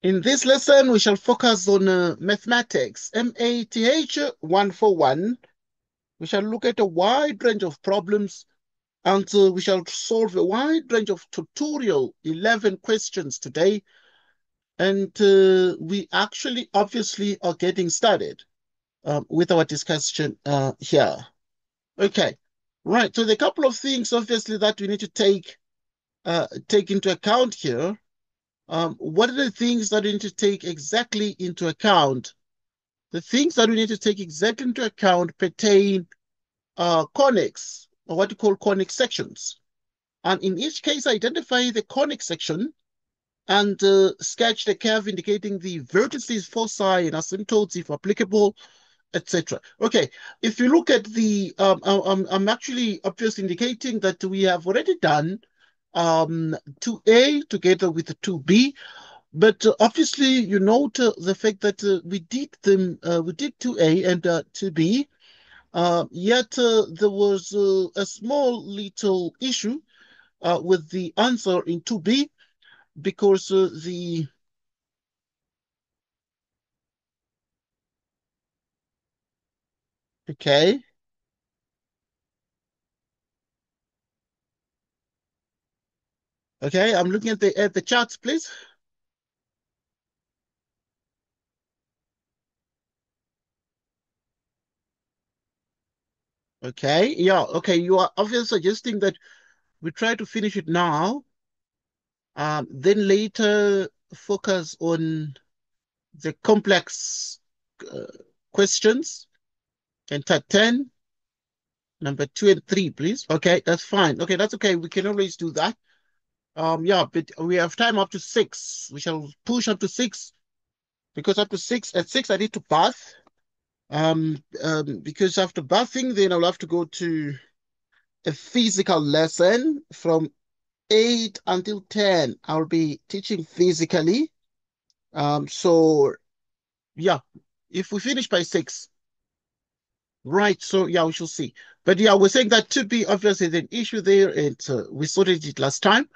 In this lesson, we shall focus on mathematics, MATH141. We shall look at a wide range of problems and we shall solve a wide range of tutorial 11 questions today. And we actually obviously are getting started with our discussion here. Okay, right. So there are a couple of things obviously that we need to take into account here. What are the things that we need to take exactly into account? The things that we need to take exactly into account pertain conics, or what you call conic sections. And in each case, identify the conic section and sketch the curve indicating the vertices, foci, and asymptotes if applicable, etc. Okay, if you look at the, I'm actually obviously indicating that we have already done 2A together with 2B. But obviously, you note the fact that we did 2A and 2B, yet there was a small little issue with the answer in 2B because okay, okay, I'm looking at the charts, please. Okay, yeah, okay, you are obviously suggesting that we try to finish it now, then later focus on the complex uh, questions. Enter 10, number 2 and 3, please. Okay, that's fine. Okay, that's okay. We can always do that. Yeah, but we have time up to 6. We shall push up to 6 because up to 6, at 6, I need to bath. Because after bathing, then I'll have to go to a physical lesson from 8 until 10. I'll be teaching physically. So yeah, if we finish by 6, right, so yeah, we shall see. But yeah, we're saying that to be obviously an issue there, and we sorted it last time.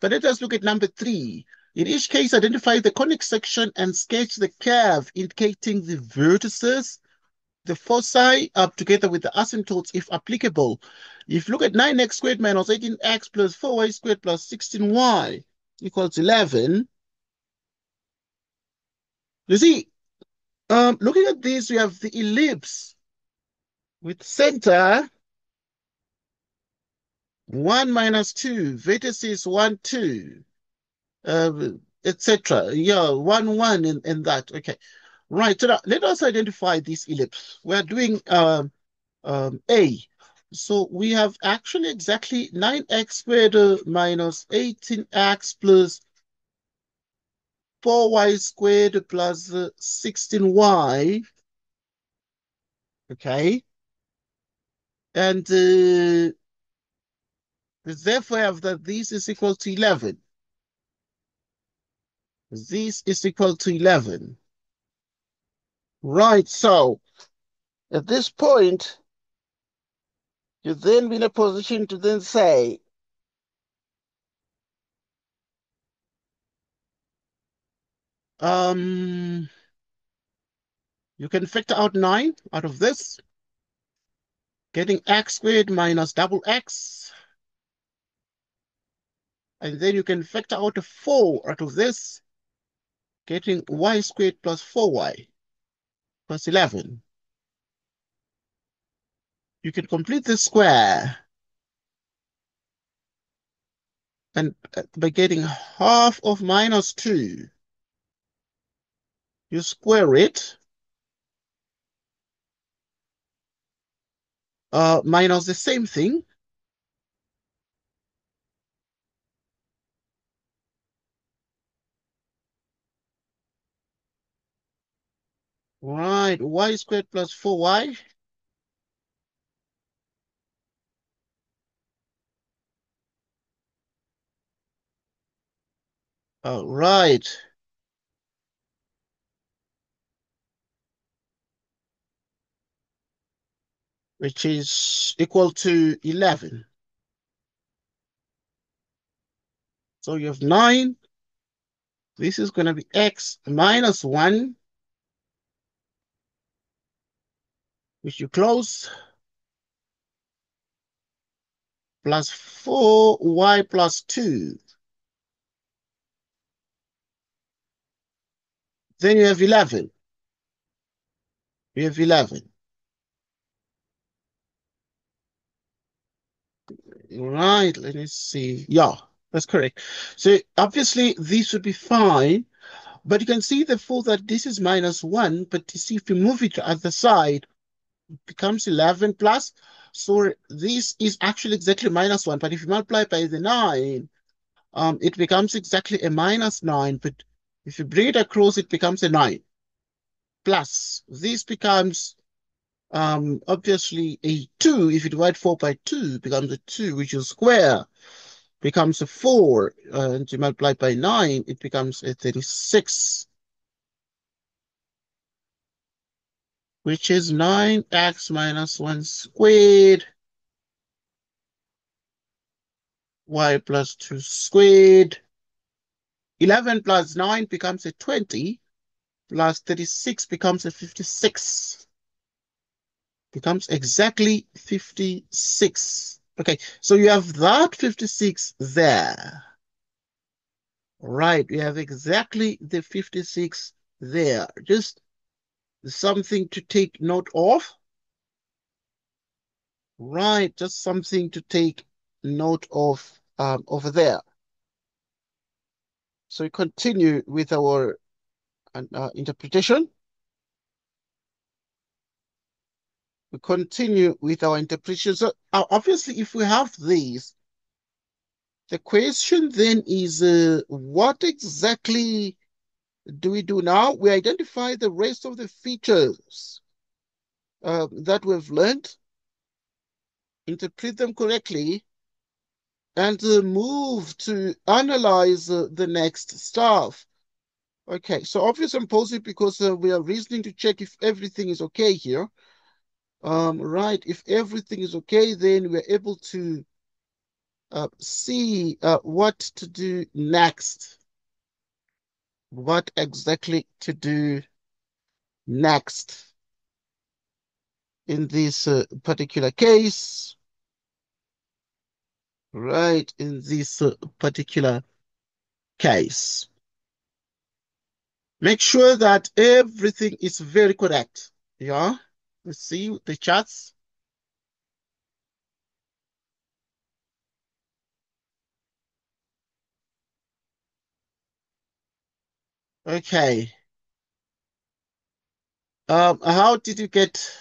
But let us look at number 3. In each case, identify the conic section and sketch the curve indicating the vertices, the foci, up together with the asymptotes if applicable. If you look at 9x squared minus 18x plus 4y squared plus 16y equals 11, you see, looking at this, we have the ellipse with center 1 minus 2, vertices 1, 2, etc. Yeah, 1, 1 in that. Okay. Right. So now, let us identify this ellipse. We're doing A. So we have actually exactly 9x squared minus 18x plus 4y squared plus 16y. Okay. And therefore, I have that this is equal to 11. This is equal to 11. Right. So at this point, you then be in a position to then say, um, you can factor out 9 out of this, getting x squared minus double x. And then you can factor out a 4 out of this, getting y squared plus 4y plus 11. You can complete the square and by getting half of minus 2, you square it, minus the same thing. Right, y squared plus 4y. All right. Which is equal to 11. So you have 9, This is going to be x minus 1, which you close, plus 4y plus 2. Then you have 11. You have 11. Right, let me see. Yeah, that's correct. So obviously this would be fine, but you can see therefore that this is minus 1, but you see if you move it to the other side, it becomes 11 plus. So this is actually exactly minus 1, but if you multiply by the 9, it becomes exactly a minus 9, but if you bring it across, it becomes a 9 plus. This becomes obviously a 2. If you divide 4 by 2, it becomes a 2, which is square, becomes a 4, and you multiply by 9, it becomes a 36, which is 9x minus 1 squared, y plus 2 squared. 11 plus 9 becomes a 20, plus 36 becomes a 56. Becomes exactly 56. Okay, so you have that 56 there. Right, we have exactly the 56 there. Just something to take note of. Right, just something to take note of over there. So we continue with our interpretation. We continue with our interpretation. So obviously, if we have these, the question then is, what exactly do we do now? We identify the rest of the features that we've learned, interpret them correctly, and move to analyze the next stuff. Okay, so obvious and positive because we are reasoning to check if everything is okay here. Right, if everything is okay, then we're able to see what to do next. What exactly to do next in this particular case. Right, in this particular case. Make sure that everything is very correct. Yeah, let's see the charts. Okay. How did you get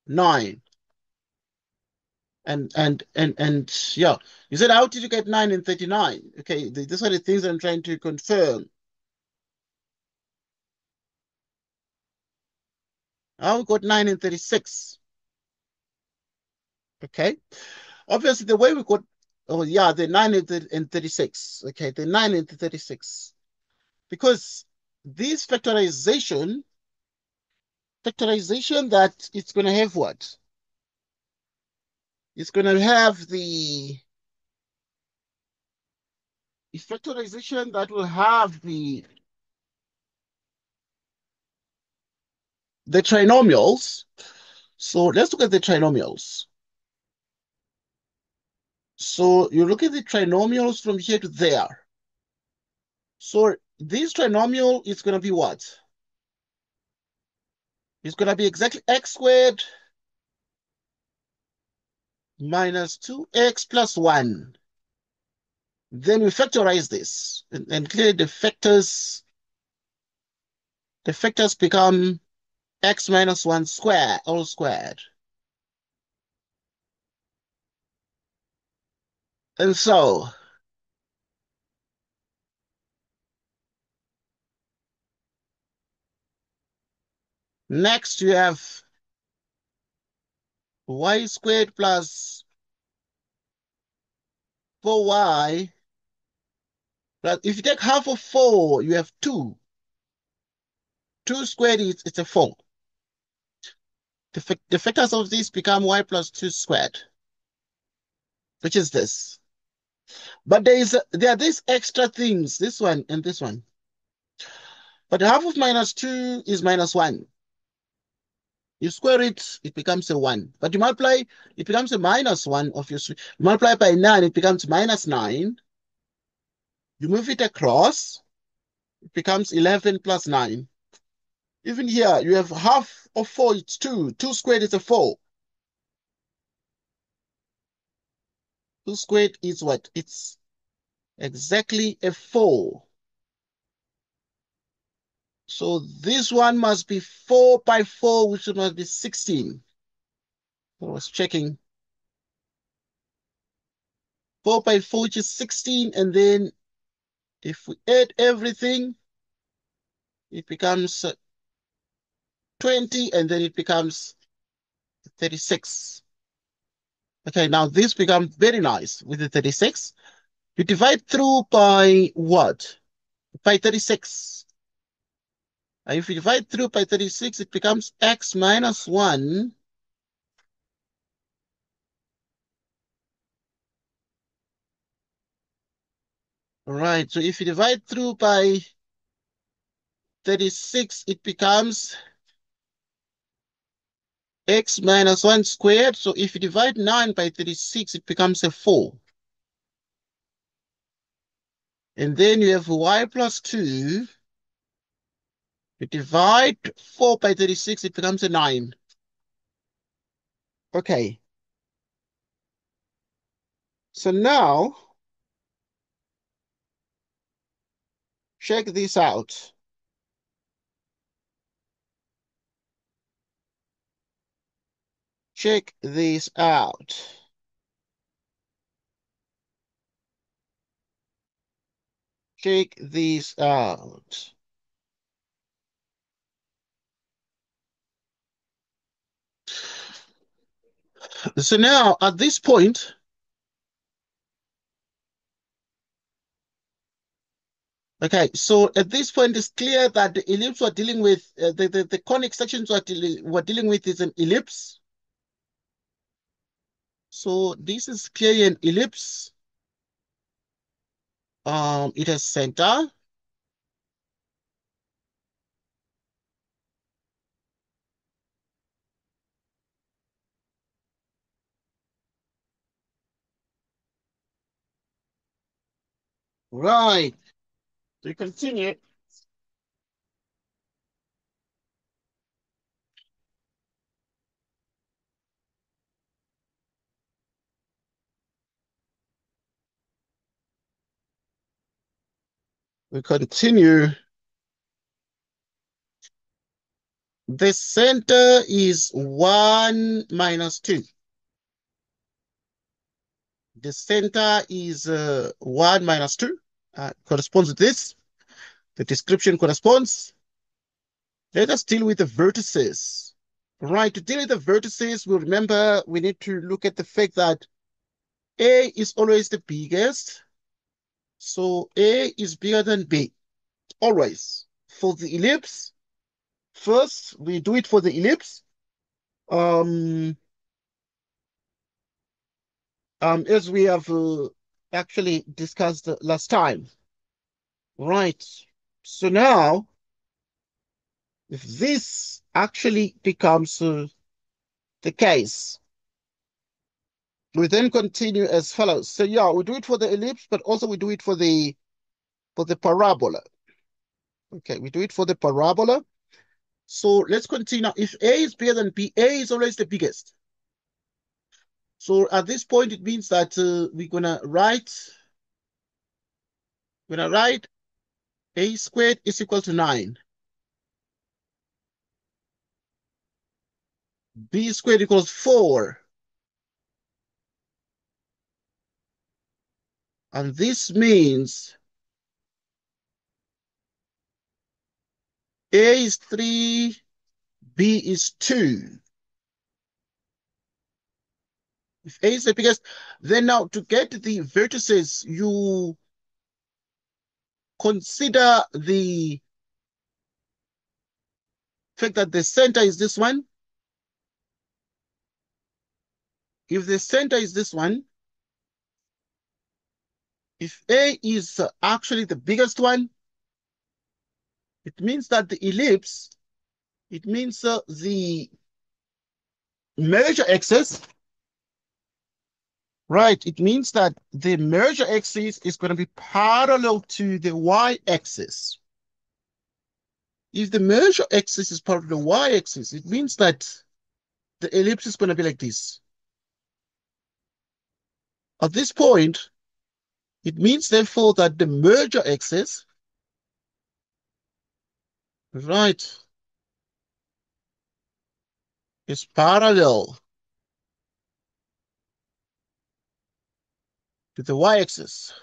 9? And yeah, you said how did you get 9 and 39? Okay, these are the things I'm trying to confirm. How we got 9 and 36? Okay. Obviously, the way we got, oh yeah, the 9 and 36. Okay, the 9 and the 36. Because this factorization that it's going to have what? It's going to have the factorization that will have the trinomials. So let's look at the trinomials. So you look at the trinomials from here to there. So this trinomial is going to be what? It's going to be exactly x squared minus 2x plus 1. Then we factorize this. And clearly the factors become x minus 1 squared, all squared. And so next you have y squared plus 4y. But if you take half of 4, you have 2. 2 squared is it's a 4. The factors of this become y plus 2 squared, which is this. But there are these extra things, this one and this one. But half of minus 2 is minus 1. You square it, it becomes a 1. But you multiply, it becomes a minus 1, obviously. You multiply by 9, it becomes minus 9. You move it across, it becomes 11 plus 9. Even here, you have half of 4, it's 2. 2 squared is a 4. 2 squared is what? It's exactly a 4. So this one must be 4 by 4, which must be 16. I was checking. 4 by 4, which is 16. And then if we add everything, it becomes 20, and then it becomes 36. Okay, now this becomes very nice with the 36. You divide through by what? By 36. If you divide through by 36, it becomes x minus 1. All right, so if you divide through by 36, it becomes x minus 1 squared. So if you divide 9 by 36, it becomes a 4. And then you have y plus 2. You divide 4 by 36, it becomes a 9. Okay. So now, check this out. Check this out. Check this out. So now, at this point, okay, so at this point, it's clear that the ellipse we're dealing with, the conic sections we're dealing with is an ellipse. So this is clearly an ellipse. It has center. Right. So you continue. We continue. The center is 1 minus 2. The center is 1 minus 2. Corresponds with this. The description corresponds. Let us deal with the vertices. Right, to deal with the vertices, we'll remember we need to look at the fact that A is always the biggest. So A is bigger than B, always. For the ellipse, first we do it for the ellipse. As we have actually discussed last time. Right. So now, if this actually becomes the case, we then continue as follows. So yeah, we do it for the ellipse, but also we do it for the parabola. Okay, we do it for the parabola. So let's continue. If A is bigger than B, A is always the biggest. So at this point, it means that we're gonna write A squared is equal to 9. B squared equals 4. And this means A is 3, B is 2. If A is the biggest, then now to get the vertices, you consider the fact that the center is this one. If the center is this one, If A is actually the biggest one, it means that the ellipse, it means the measure axis, right? It means that the measure axis is going to be parallel to the y-axis. If the measure axis is part of the y-axis, it means that the ellipse is going to be like this. At this point, it means therefore that the measure axis, right, is parallel to the y-axis.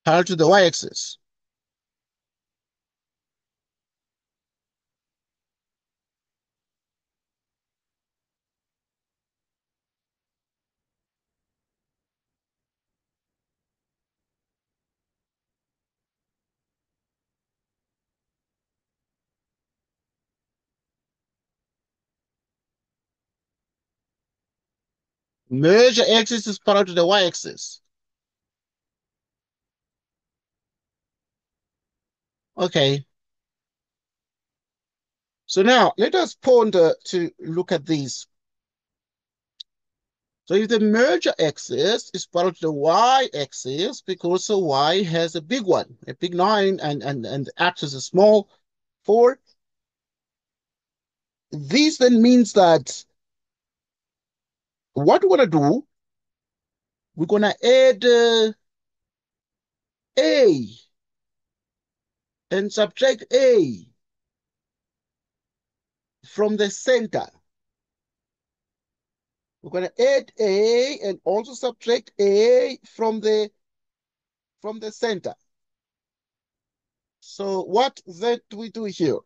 Parallel to the y-axis. Measure axis is parallel to the y-axis. Okay. So now let us ponder to look at these. So if the measure axis is parallel to the y-axis, because the y has a big one, a big 9, and the axis is small, 4, this then means that what we're going to do, we're going to add a and subtract a from the center. We're going to add a and also subtract a from the center. So what then do we do here?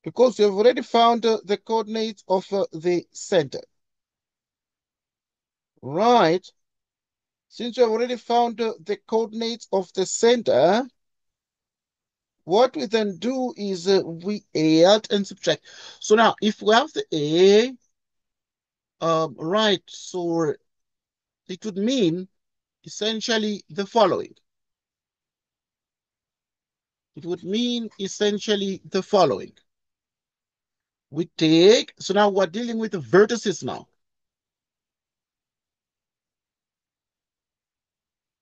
Because we have already found the coordinates of the center. Right. Since we have already found the coordinates of the center, what we then do is we add and subtract. So now, if we have the A, right, so it would mean essentially the following. It would mean essentially the following. We take, so now we're dealing with the vertices now.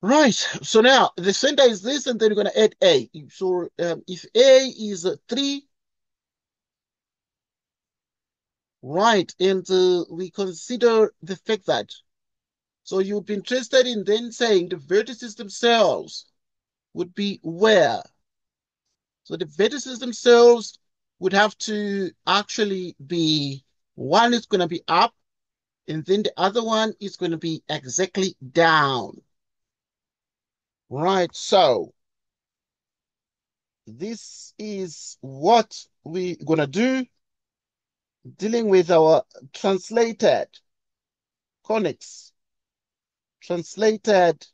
Right, so now the center is this, and then we're going to add A. So if A is 3, right, and we consider the fact that, so you'd be interested in then saying the vertices themselves would be where? So the vertices themselves would have to actually be, one is going to be up, and then the other one is going to be exactly down. Right, so this is what we're going to do, dealing with our translated conics. Translated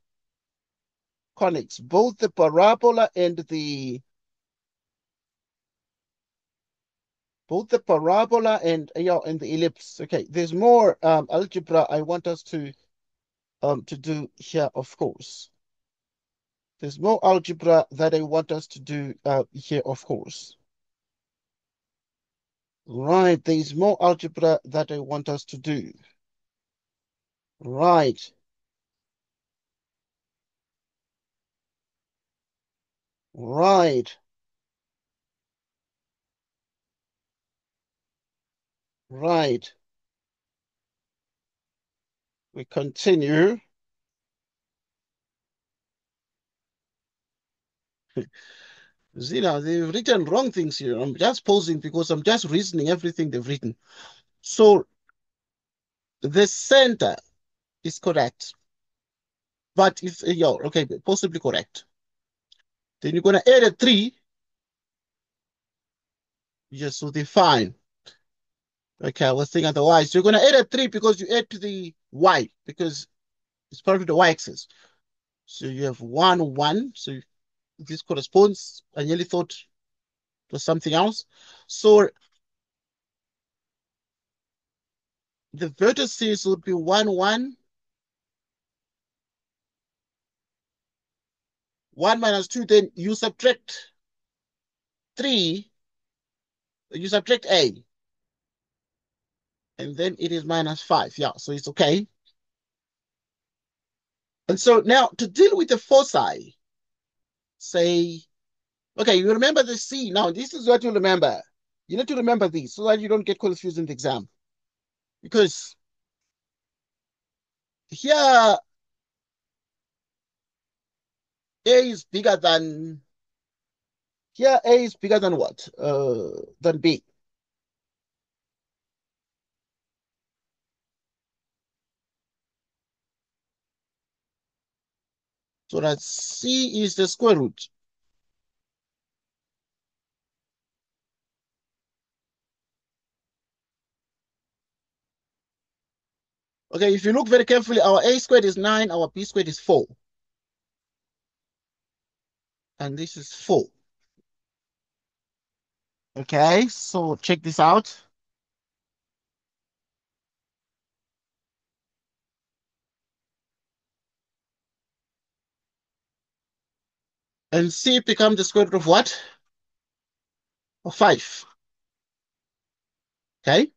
conics, both the parabola and the and the ellipse. Okay, there's more algebra I want us to do here, of course. There's more algebra that I want us to do here, of course. Right, there's more algebra that I want us to do. Right. Right. Right. We continue. Zina, they've written wrong things here. I'm just posing because I'm just reasoning everything they've written. So the center is correct. But if, yeah, okay, possibly correct. Then you're going to add a 3. Yes, so they fine. Okay, I was thinking otherwise. So you're going to add a 3 because you add to the y, because it's part of the y-axis. So you have 1, 1. So this corresponds. I nearly thought was something else. So the vertices would be 1, 1, 1 minus 2. Then you subtract 3, you subtract A, and then it is minus 5. Yeah, so it's okay. And so now to deal with the foci, say, okay, you remember the C. Now, this is what you remember. You need to remember these so that you don't get confused in the exam. Because here, A is bigger than, here A is bigger than what? Than B. So that C is the square root. Okay, if you look very carefully, our A squared is 9, our B squared is 4. And this is 4. Okay, so check this out. And C becomes the square root of what? Of 5. Okay?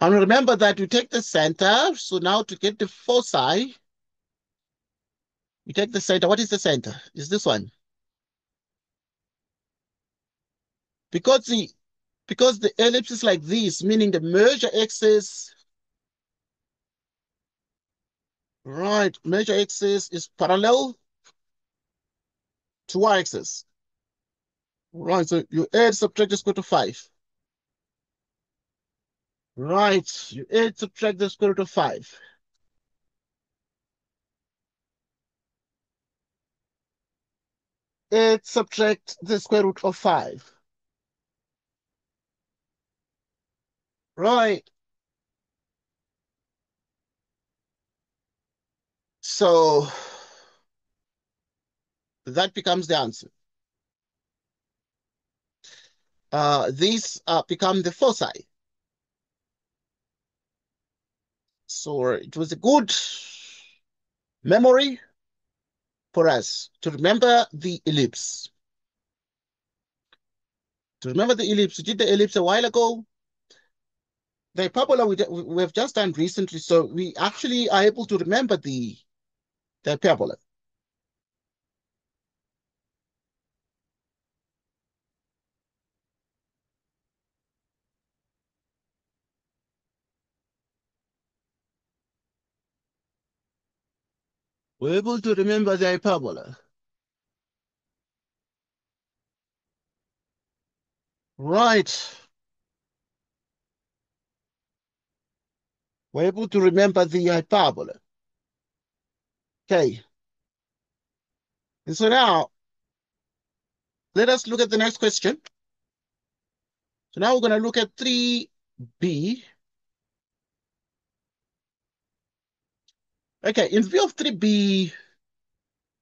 And remember that you take the center. So now to get the foci, you take the center. What is the center? Is this one. Because the ellipse is like this, meaning the major axis, right, major axis is parallel to y-axis. Right, so you add, subtract, is equal to 5. Right, you add, subtract, the square root of 5. Add, subtract, the square root of 5. Right, so that becomes the answer. These become the foci. So it was a good memory for us to remember the ellipse. To remember the ellipse, we did the ellipse a while ago. The hyperbola we've just done recently, so we actually are able to remember the hyperbola. We're able to remember the hyperbola. Right. We're able to remember the hyperbola. Okay. And so now, let us look at the next question. So now we're going to look at 3b. Okay, in view of 3b,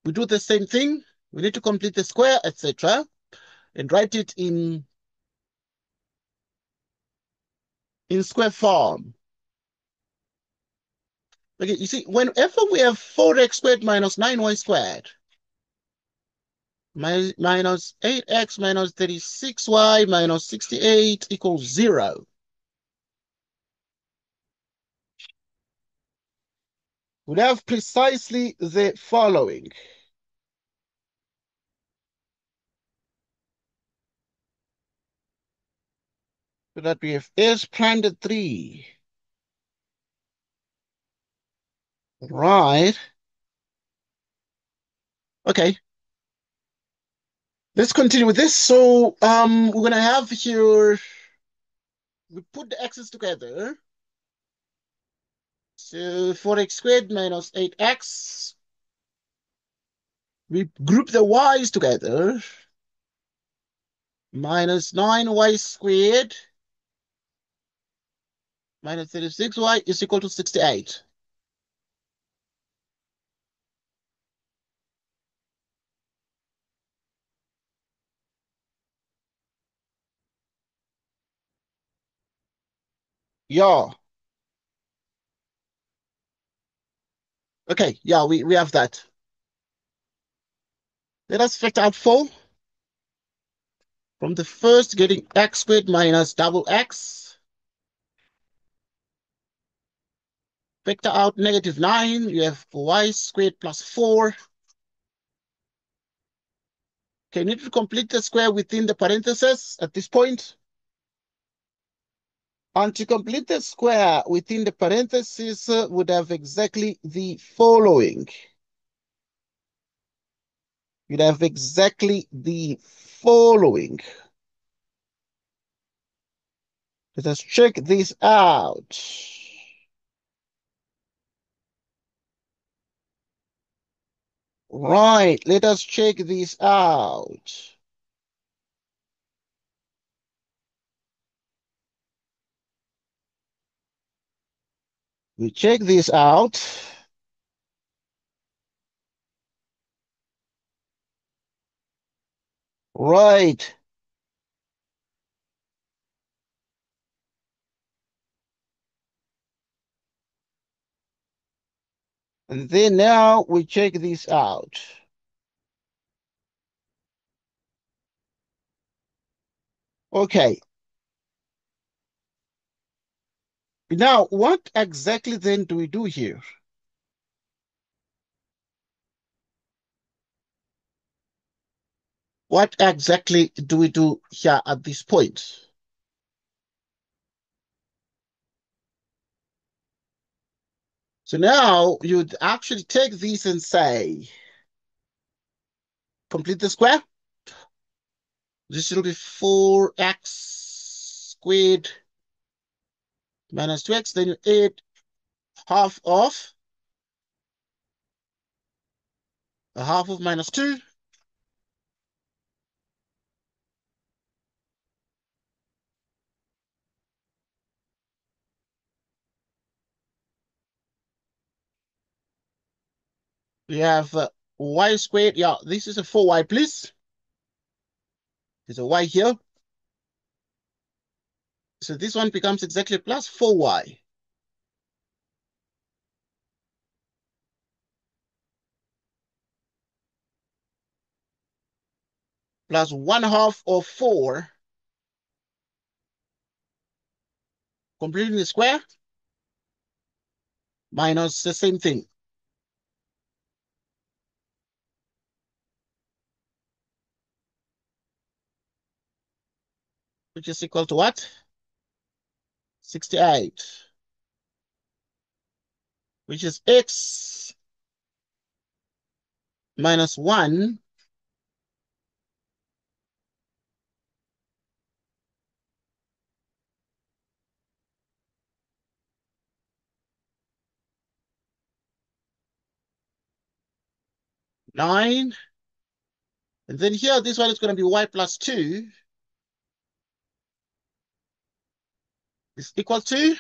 we do the same thing. We need to complete the square, etc., and write it in square form. Okay, you see, whenever we have 4x squared minus 9y squared, minus 8x minus 36y minus 68 equals 0. We have precisely the following. So that we have s prime to 3. Right. Okay. Let's continue with this. So we're going to have here, we put the x's together. So 4x squared minus 8x. We group the y's together. Minus 9y squared minus 36y is equal to 68. Yeah. Okay. Yeah, we have that. Let us factor out 4. From the first, getting x squared minus double x. Factor out negative 9. You have y squared plus 4. Okay, you need to complete the square within the parentheses at this point. And to complete the square within the parentheses would have exactly the following. You'd have exactly the following. Let us check this out. Right, let us check this out. We check this out. Right. And then now we check this out. Okay. Now, what exactly then do we do here? What exactly do we do here at this point? So now you'd actually take this and say, complete the square. This will be 4x squared minus 2x. Then you add half of a half of minus 2. We have y squared. Yeah, this is a 4y, please. There's a y here. So this one becomes exactly plus 4y. Plus 1/2 of 4. Completing the square. Minus the same thing. Which is equal to what? 68. Which is x minus 1 9. And then here, this one is going to be y plus 2 is equal to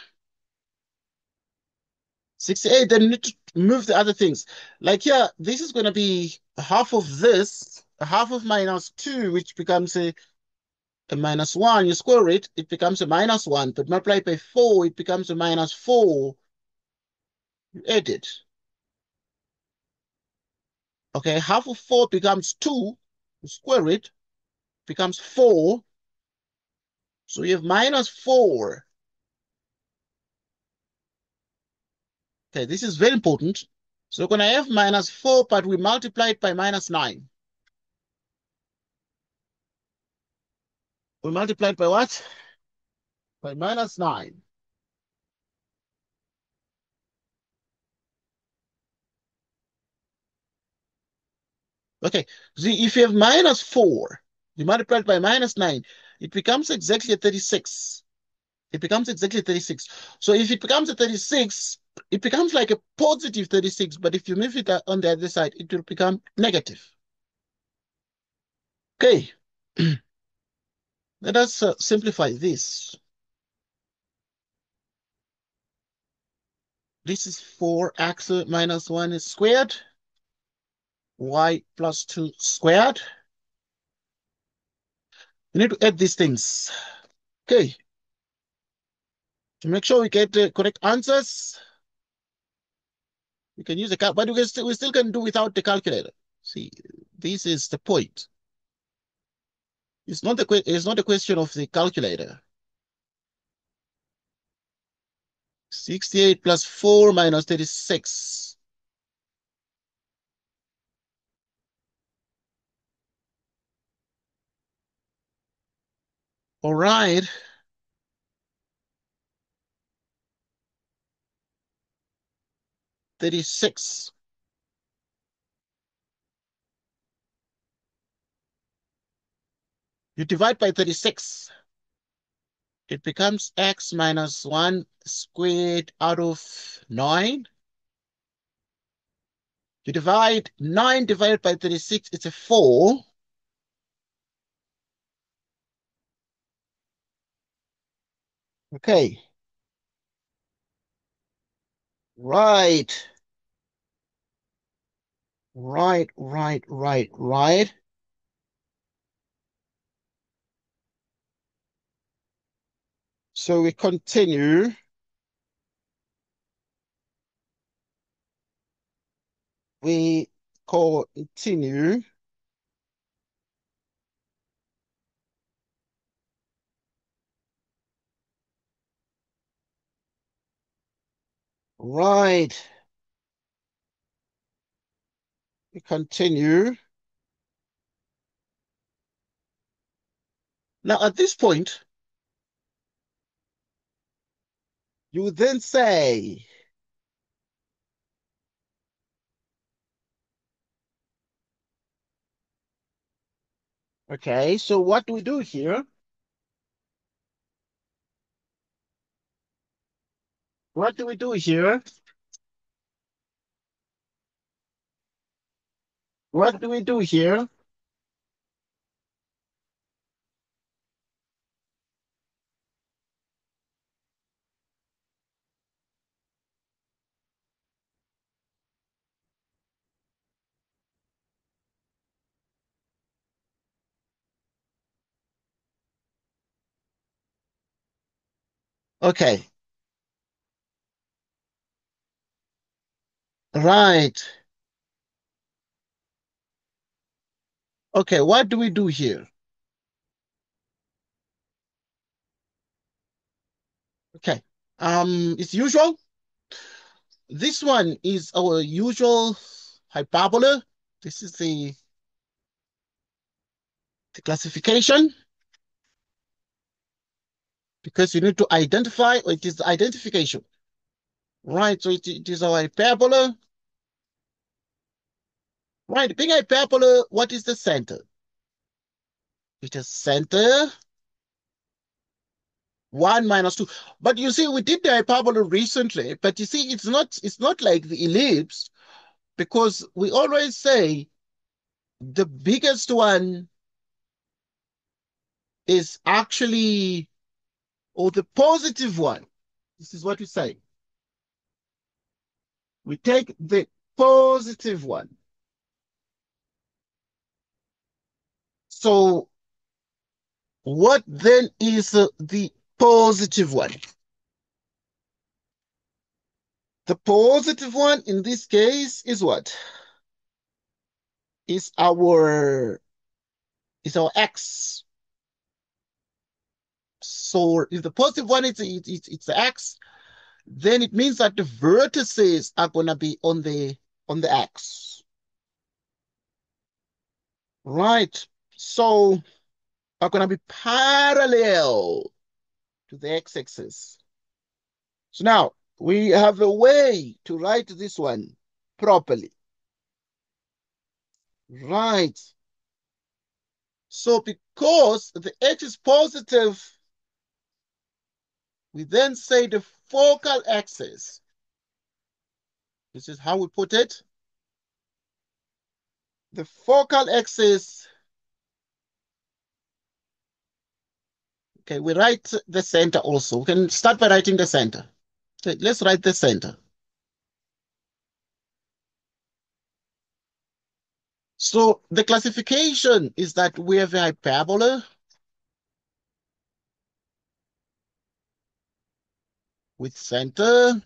68. Then you need to move the other things. Like here, this is going to be half of this, half of minus 2, which becomes a minus 1. You square it, it becomes a minus 1. But multiply by 4, it becomes a minus 4. You add it. Okay, half of 4 becomes 2. You square it, becomes 4. So you have minus 4. Okay, this is very important. So we're going to have minus 4, but we multiply it by minus 9. We multiply it by what? By minus 9. Okay, see, if you have minus 4, you multiply it by minus 9, it becomes exactly a 36. It becomes exactly 36. So if it becomes a 36, it becomes like a positive 36, but if you move it on the other side, it will become negative. Okay, let us simplify this. This is 4x minus 1 is squared, y plus 2 squared. You need to add these things. Okay, To make sure we get the correct answers, we can use the cal, but we still can do without the calculator. See, this is the point. It's not a question of the calculator. 68 plus 4 minus 36. All right. 36. You divide by 36. It becomes x minus 1 squared out of 9. You divide 9 divided by 36, it's a 4. Okay. Right. Right. So we continue. We continue. Right. We continue. Now, at this point, you then say, okay, so what do we do here? What do we do here? What do we do here? Okay, right. Okay, what do we do here? Okay, it's usual. This one is our usual hyperbola. This is the classification because you need to identify, or it is the identification. Right, so it is our hyperbola. Right, being hyperbola, what is the center? It is center 1 minus 2. But you see, we did the hyperbola recently, but you see, it's not like the ellipse because we always say the biggest one is actually, or the positive one. This is what we say. We take the positive one. So what then is the positive one? The positive one in this case is what? Is our x. So if the positive one it's the x, then it means that the vertices are gonna be on the x. Right. So are gonna be parallel to the x-axis. So now we have a way to write this one properly. Right. So because the h is positive, we then say the focal axis. This is how we put it. The focal axis. Okay, we write the center also. We can start by writing the center. Okay, let's write the center. So the classification is that we have a hyperbola. with center,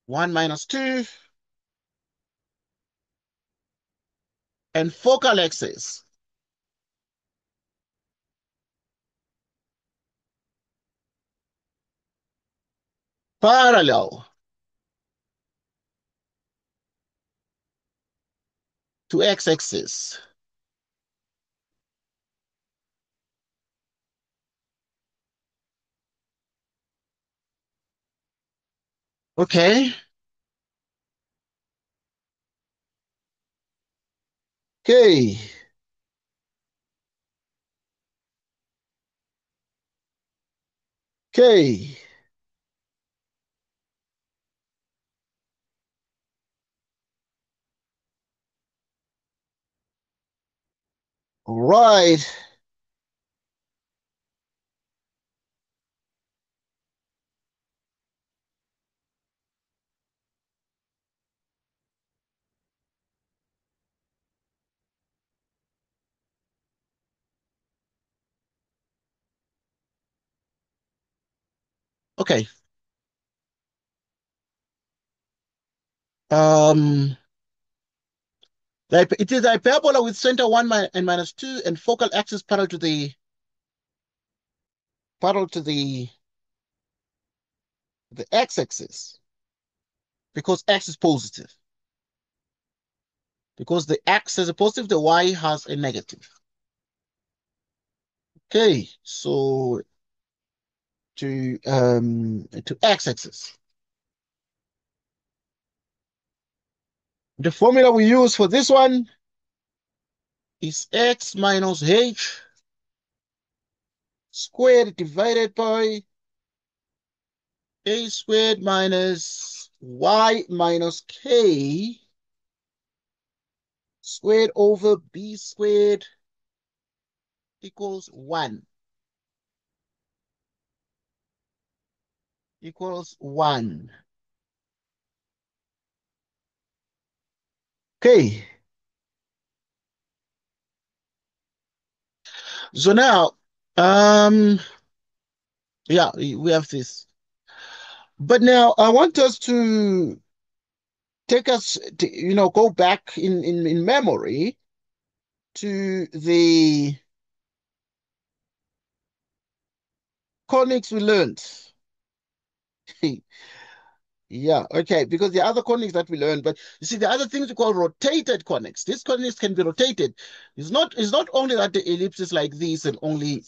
1 minus 2, and focal axis parallel to x-axis. Okay. Okay. Okay. All right. Okay. Um, it is a hyperbola with center 1 and minus 2 and focal axis parallel to the x-axis because x is positive. Because the x has a positive, the y has a negative. Okay, so to x-axis. The formula we use for this one is x minus h squared divided by a squared minus y minus k squared over b squared equals 1. Equals 1. Okay. So now, yeah, we have this. But now I want us to take us to, go back in memory to the conics we learned. Yeah, okay, because the other conics that we learned, but you see the other things we call rotated conics. These conics can be rotated. It's not only that the ellipse is like this and only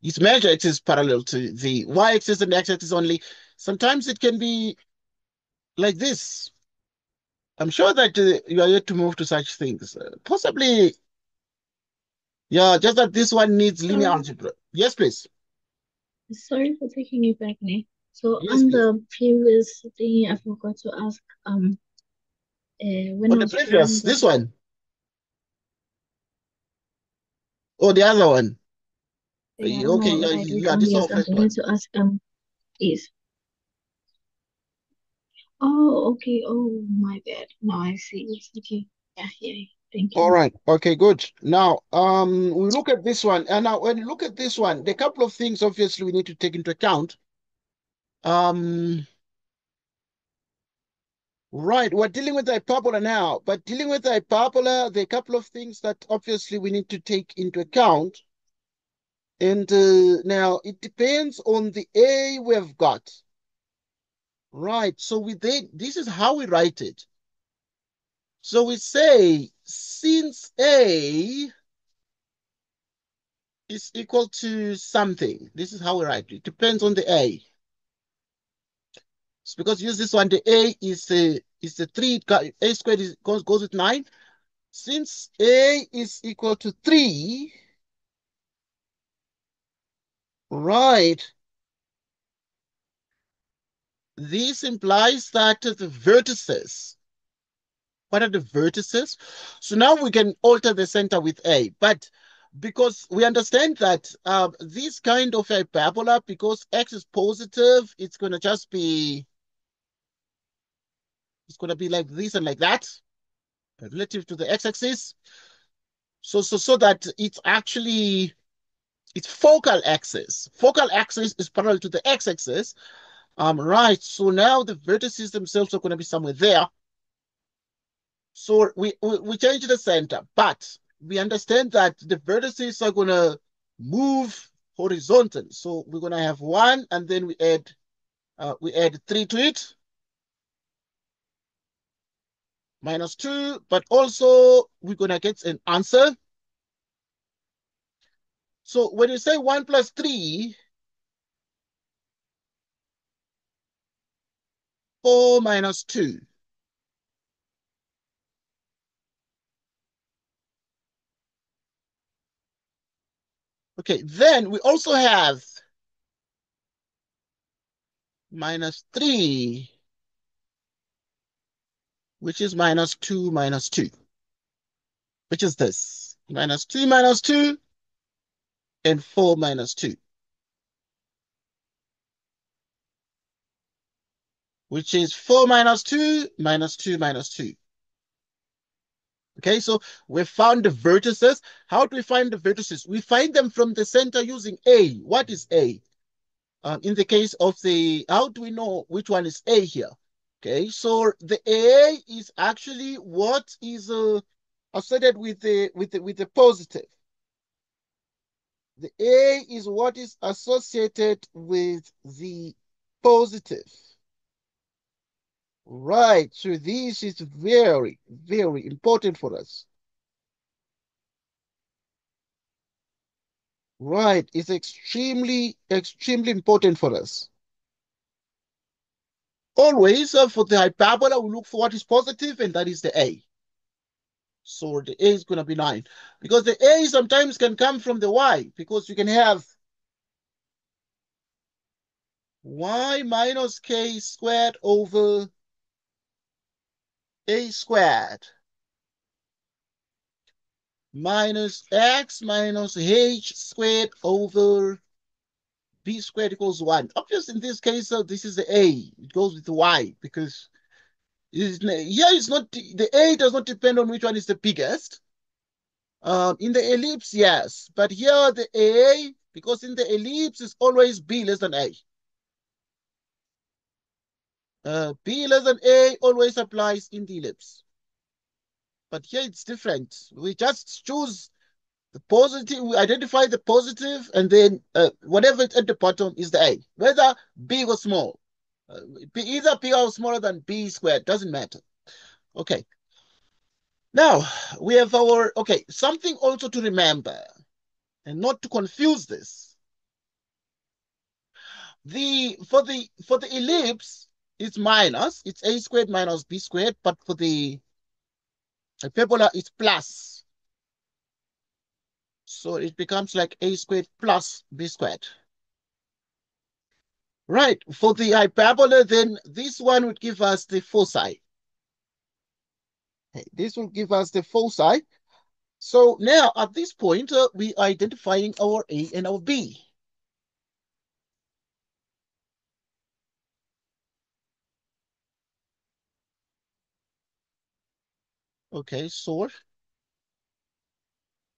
its measure axis is parallel to the y-axis and the x-axis only. Sometimes it can be like this. I'm sure that you are yet to move to such things. Possibly, yeah, just that this one needs linear Sorry, algebra. Yes, please. sorry for taking you back, Nick. So Yes, on please. the previous thing, I forgot to ask, when On I the was drawing previous, the, this one, or the other one. I don't Okay, know yeah, if I do it yeah, wrong, this is yes, our I'm first one. going to ask, is, oh, okay, oh, my bad. Now I see, yes, okay, yeah, yeah, thank All you. right. Okay, good. Now, we look at this one, and now when you look at this one, there are a couple of things obviously we need to take into account. Um, right, we're dealing with the hyperbola now, but dealing with the hyperbola, there are a couple of things that obviously we need to take into account. And now it depends on the A we've got. Right, so this is how we write it. So we say since A is equal to something, this is how we write it. It depends on the A. It's because use this one, the A is the 3, A squared goes with 9. Since A is equal to 3, right, this implies that the vertices, what are the vertices? So now we can alter the center with A, but because we understand that this kind of a parabola, because x is positive, it's going to be like this and like that, relative to the x-axis. So that it's actually It's focal axis. Focal axis is parallel to the x-axis. Right. So now the vertices themselves are going to be somewhere there. So we change the center, but we understand that the vertices are going to move horizontal. So we're going to have one, and then we add three to it, minus two, but also we're going to get an answer. So when you say one plus three, 4 minus two. Okay, then we also have minus 3, which is minus 2, which is this. Minus 2, and 4 minus 2, which is 4 minus 2, minus 2 minus 2. Okay, so we found the vertices. How do we find the vertices? We find them from the center using A. What is A? In the case of how do we know which one is A here? Okay, so the A is actually what is associated with the positive. The A is what is associated with the positive. Right, so this is very, very important for us. Right, it's extremely, extremely important for us. Always for the hyperbola, we look for what is positive, and that is the A. So the A is going to be 9. Because the A sometimes can come from the Y, because you can have Y minus K squared over A squared minus X minus H squared over B squared equals 1. Obviously, in this case, this is the A. It goes with the Y, because here it's not, the A does not depend on which one is the biggest. In the ellipse, yes. But here the A, because in the ellipse is always B less than A. B less than A always applies in the ellipse. But here it's different. We just choose the positive, we identify the positive, and then whatever is at the bottom is the A, whether big or small. Either bigger or smaller than B squared, doesn't matter. Okay. Now, we have okay, something also to remember, and not to confuse this. For the ellipse, it's minus, it's A squared minus B squared, but for the hyperbola, it's plus. So it becomes like A squared plus B squared. Right. For the hyperbola, then this one would give us the foci. Okay, this will give us the foci. So now at this point, we are identifying our A and our B. Okay, so,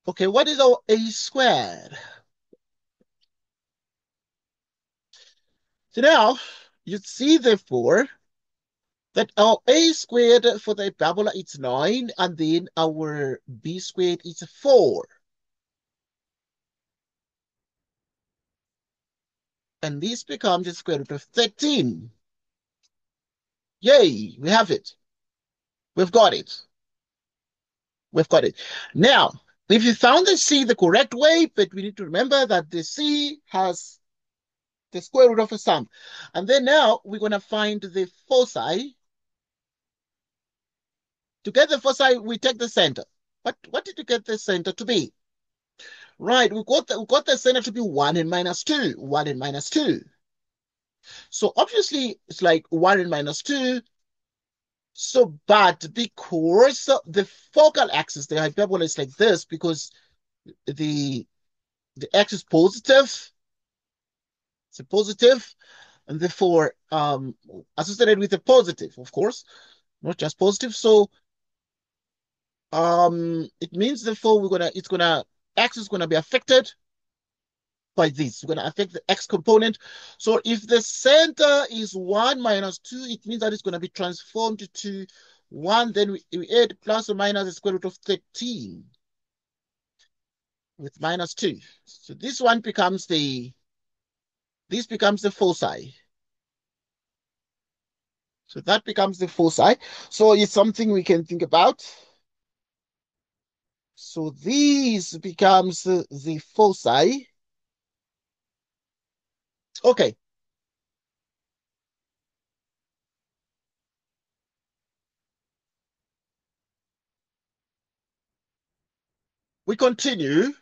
okay, what is our A squared? So now you see, therefore, that our A squared for the hyperbola is 9, and then our B squared is 4. And this becomes the square root of 13. Yay, we have it. We've got it. We've got it. Now, if you found the C the correct way, but we need to remember that the C has the square root of a sum. And then now we're going to find the foci. To get the foci, we take the center. What did you get the center to be? Right, we got the center to be 1 and minus 2. 1 and minus 2. So obviously, it's like 1 and minus 2. So, but because the focal axis, the hyperbola is like this, because the x is positive, it's a positive, and therefore associated with a positive, of course, not just positive. So it means therefore x is gonna be affected. by this. We're going to affect the x component. So if the center is 1 minus 2, it means that it's going to be transformed to 1. Then we add plus or minus the square root of 13 with minus 2. So this one becomes the foci. So that becomes the foci. So it's something we can think about. So this becomes the foci. Okay, we continue.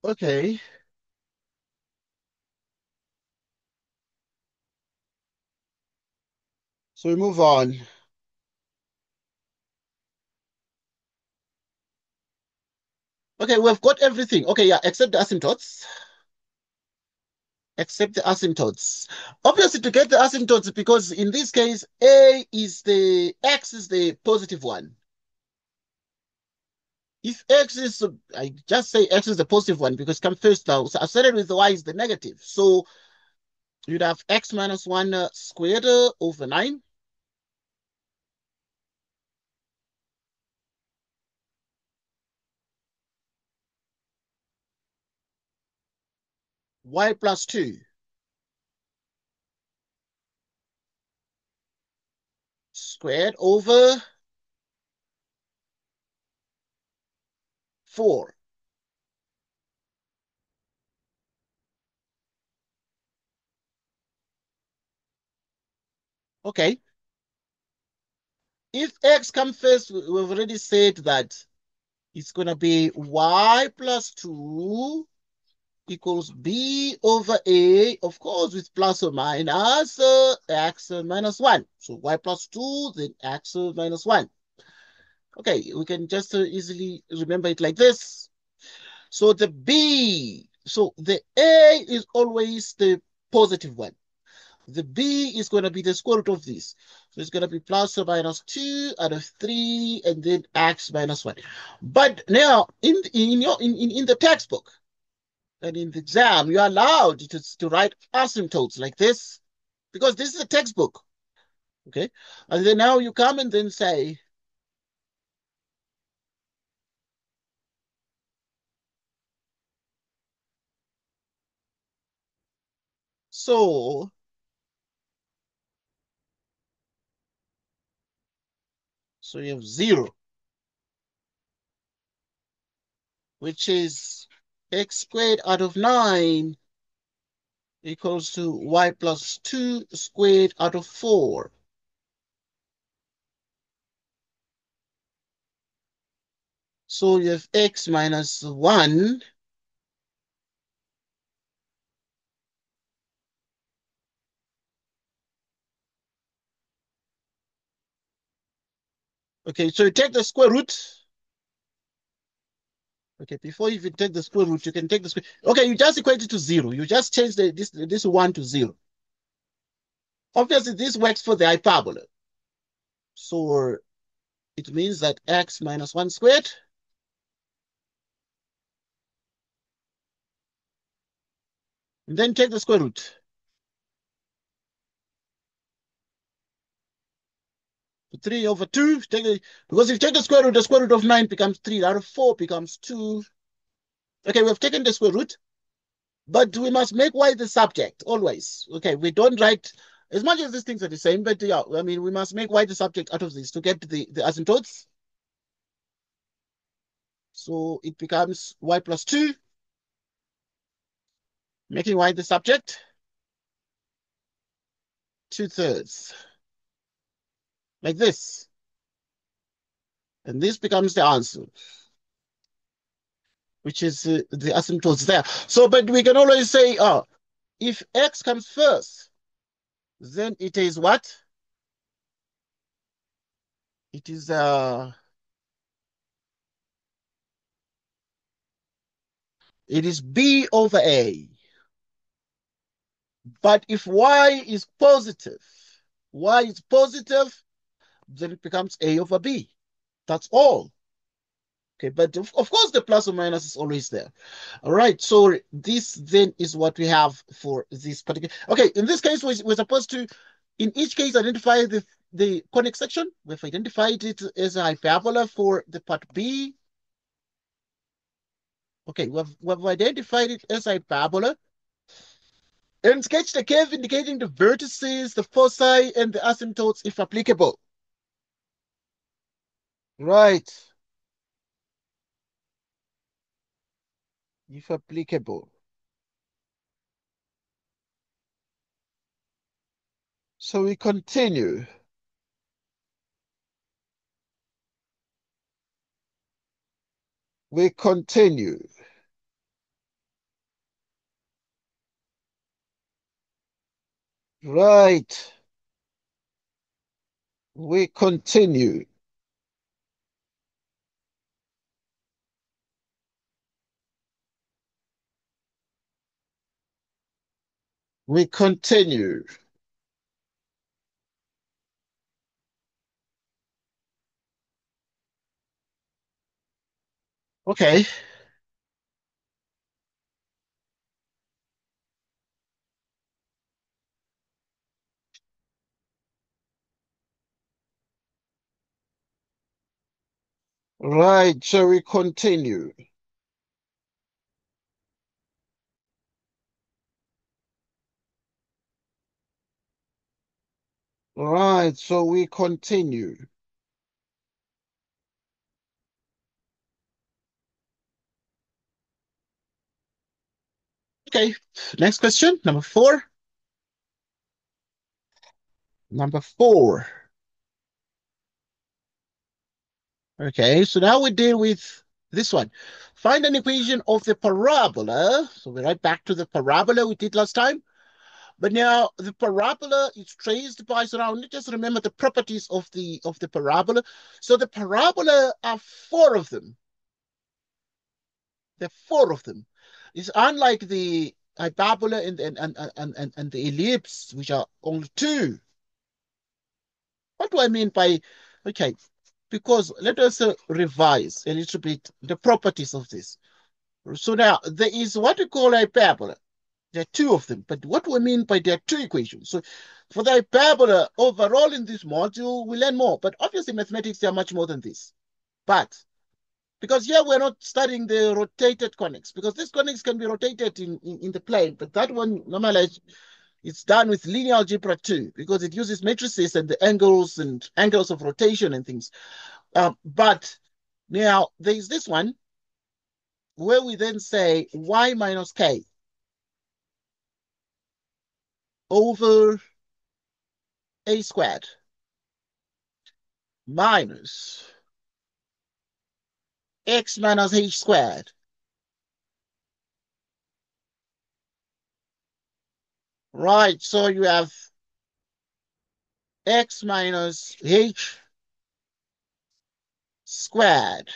Okay, so we move on. Okay, we've got everything. Okay, yeah, except the asymptotes. Except the asymptotes. Obviously, to get the asymptotes, because in this case, x is the positive one. If x is, I just say x is the positive one because come first now. So I started with the y is the negative. So you'd have x minus 1 squared over 9. Y plus 2 squared over 4. Okay. If x comes first, we've already said that it's going to be y plus 2 equals b over a, of course, with plus or minus x minus 1. So y plus 2, then x minus 1. Okay, we can just easily remember it like this. So the a is always the positive one. The b is going to be the square root of this. So it's going to be plus or minus 2 out of 3, and then x minus 1. But now, in the textbook, and in the exam, you're allowed to write asymptotes like this because this is a textbook. Okay. And then now you come and then say, so, so you have 0, which is x squared out of 9 equals to y plus 2 squared out of 4. So you have x minus 1. Okay, so you take the square root. Okay, before you even take the square root, you can take the square. Okay, you just equate it to 0. You just change this 1 to 0. Obviously, this works for the hyperbola. So it means that x minus 1 squared, and then take the square root. 3 over 2, because if you take the square root of 9 becomes 3, out of 4 becomes 2. Okay, we have taken the square root, but we must make y the subject, always. Okay, we don't write, as much as these things are the same, but yeah, I mean, we must make y the subject out of this to get the asymptotes. So it becomes y plus 2, making y the subject, 2/3, like this. And this becomes the answer, which is the asymptotes there. So, but we can always say, if x comes first, then it is what? It is it is b over a. But if y is positive, then it becomes a over b. That's all. Okay, but of course the plus or minus is always there. All right, so this then is what we have for this particular. Okay, in this case, we're supposed to, in each case, identify the conic section. We've identified it as a hyperbola for the part B. Okay, we've identified it as a hyperbola and sketched a curve indicating the vertices, the foci, and the asymptotes if applicable. Right, if applicable. So we continue. We continue. Right. We continue. We continue. Okay. Right. So we continue. Right. So we continue. Okay. Next question. Number four. Number four. Okay. So now we deal with this one. Find an equation of the parabola. So we're right back to the parabola we did last time. But now the parabola is traced by, so now just remember the properties of the parabola. So the parabola are four of them. There are four of them. It's unlike the hyperbola and the ellipse, which are only two. What do I mean by, okay, because let us revise a little bit the properties of this. So now there is what we call hyperbola. There are two of them, but what do I mean by there are two equations? So for the hyperbola, overall in this module, we learn more, but obviously mathematics, they are much more than this. But because here we're not studying the rotated conics, because these conics can be rotated in the plane, but that one normally it's done with linear algebra too, because it uses matrices and the angles of rotation and things. But now there's this one where we then say y minus k over a squared minus x minus h squared. Right, so you have x minus h squared,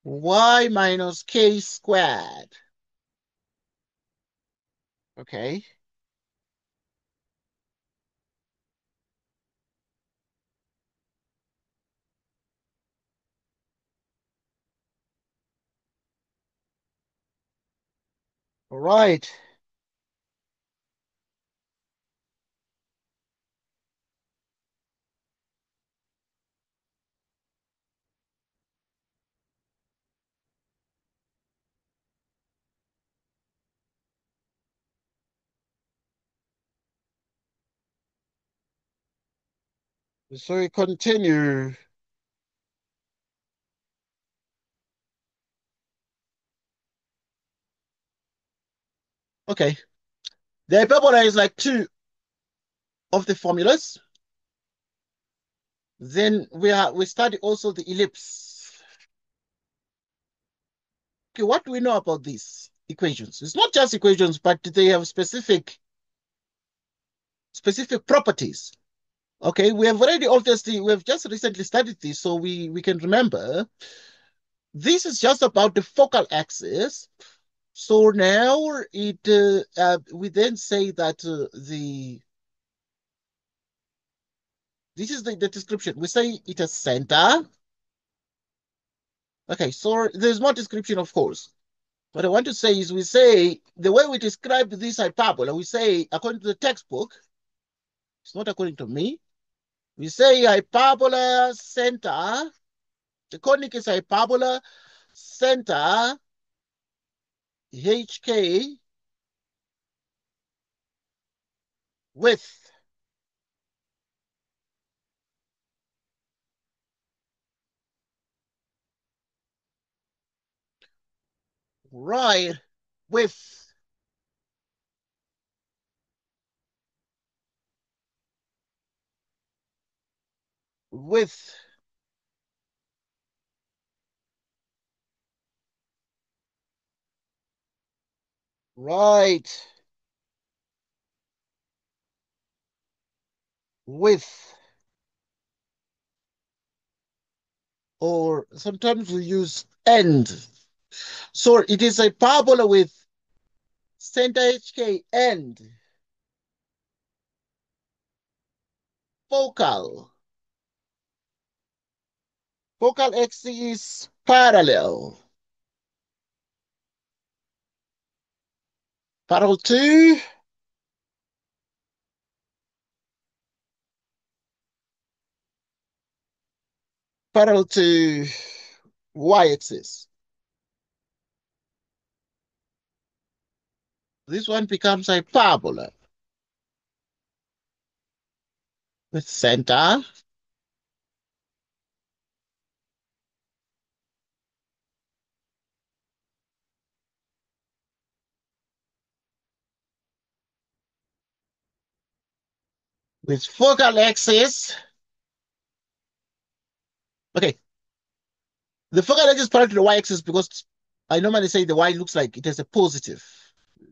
y minus k squared. Okay. All right. So we continue. Okay. The hyperbola is like two of the formulas. Then we study also the ellipse. Okay, what do we know about these equations? It's not just equations, but they have specific properties. Okay, we have just recently studied this, so we can remember. This is just about the focal axis. So now we then say that this is the description. We say it has center. Okay, so there's more description, of course. What I want to say is we say the way we describe this hyperbola, we say according to the textbook, it's not according to me. We say hyperbola center. The conic is hyperbola center HK width. Right. Width. Width. Right. Width. Or sometimes we use end. So it is a parabola with center HK end. Focal. Focal axis parallel. Parallel to parallel to y-axis. This one becomes a parabola with center, with focal axis. Okay, the focal axis parallel to the y-axis because I normally say the y looks like it has a positive.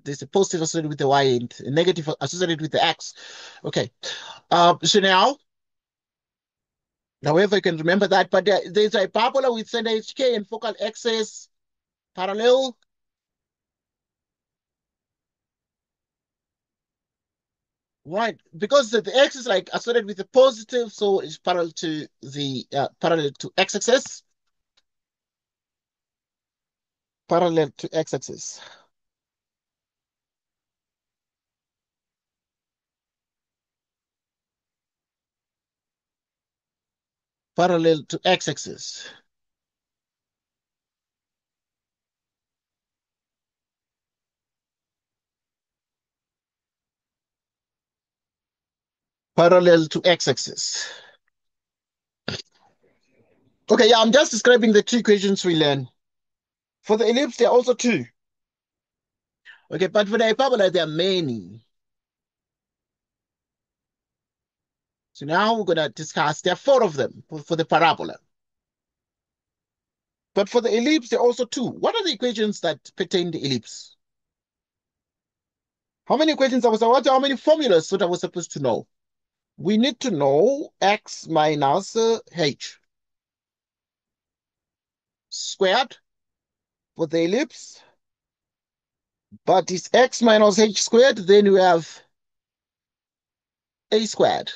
There's a positive associated with the y and a negative associated with the x. Okay, so now, however, you can remember that, but there's a parabola with center HK and focal axis parallel. Right, because the x is like associated with the positive, so it's parallel to x-axis, parallel to x-axis, parallel to x-axis, parallel to x-axis. Okay, yeah, I'm just describing the two equations we learn. For the ellipse, there are also two. Okay, but for the hyperbola, there are many. So now we're going to discuss, there are four of them for the parabola. But for the ellipse, there are also two. What are the equations that pertain to ellipse? How many equations how many formulas that I was supposed to know? We need to know x minus h squared for the ellipse, but it's x minus h squared, then we have a squared.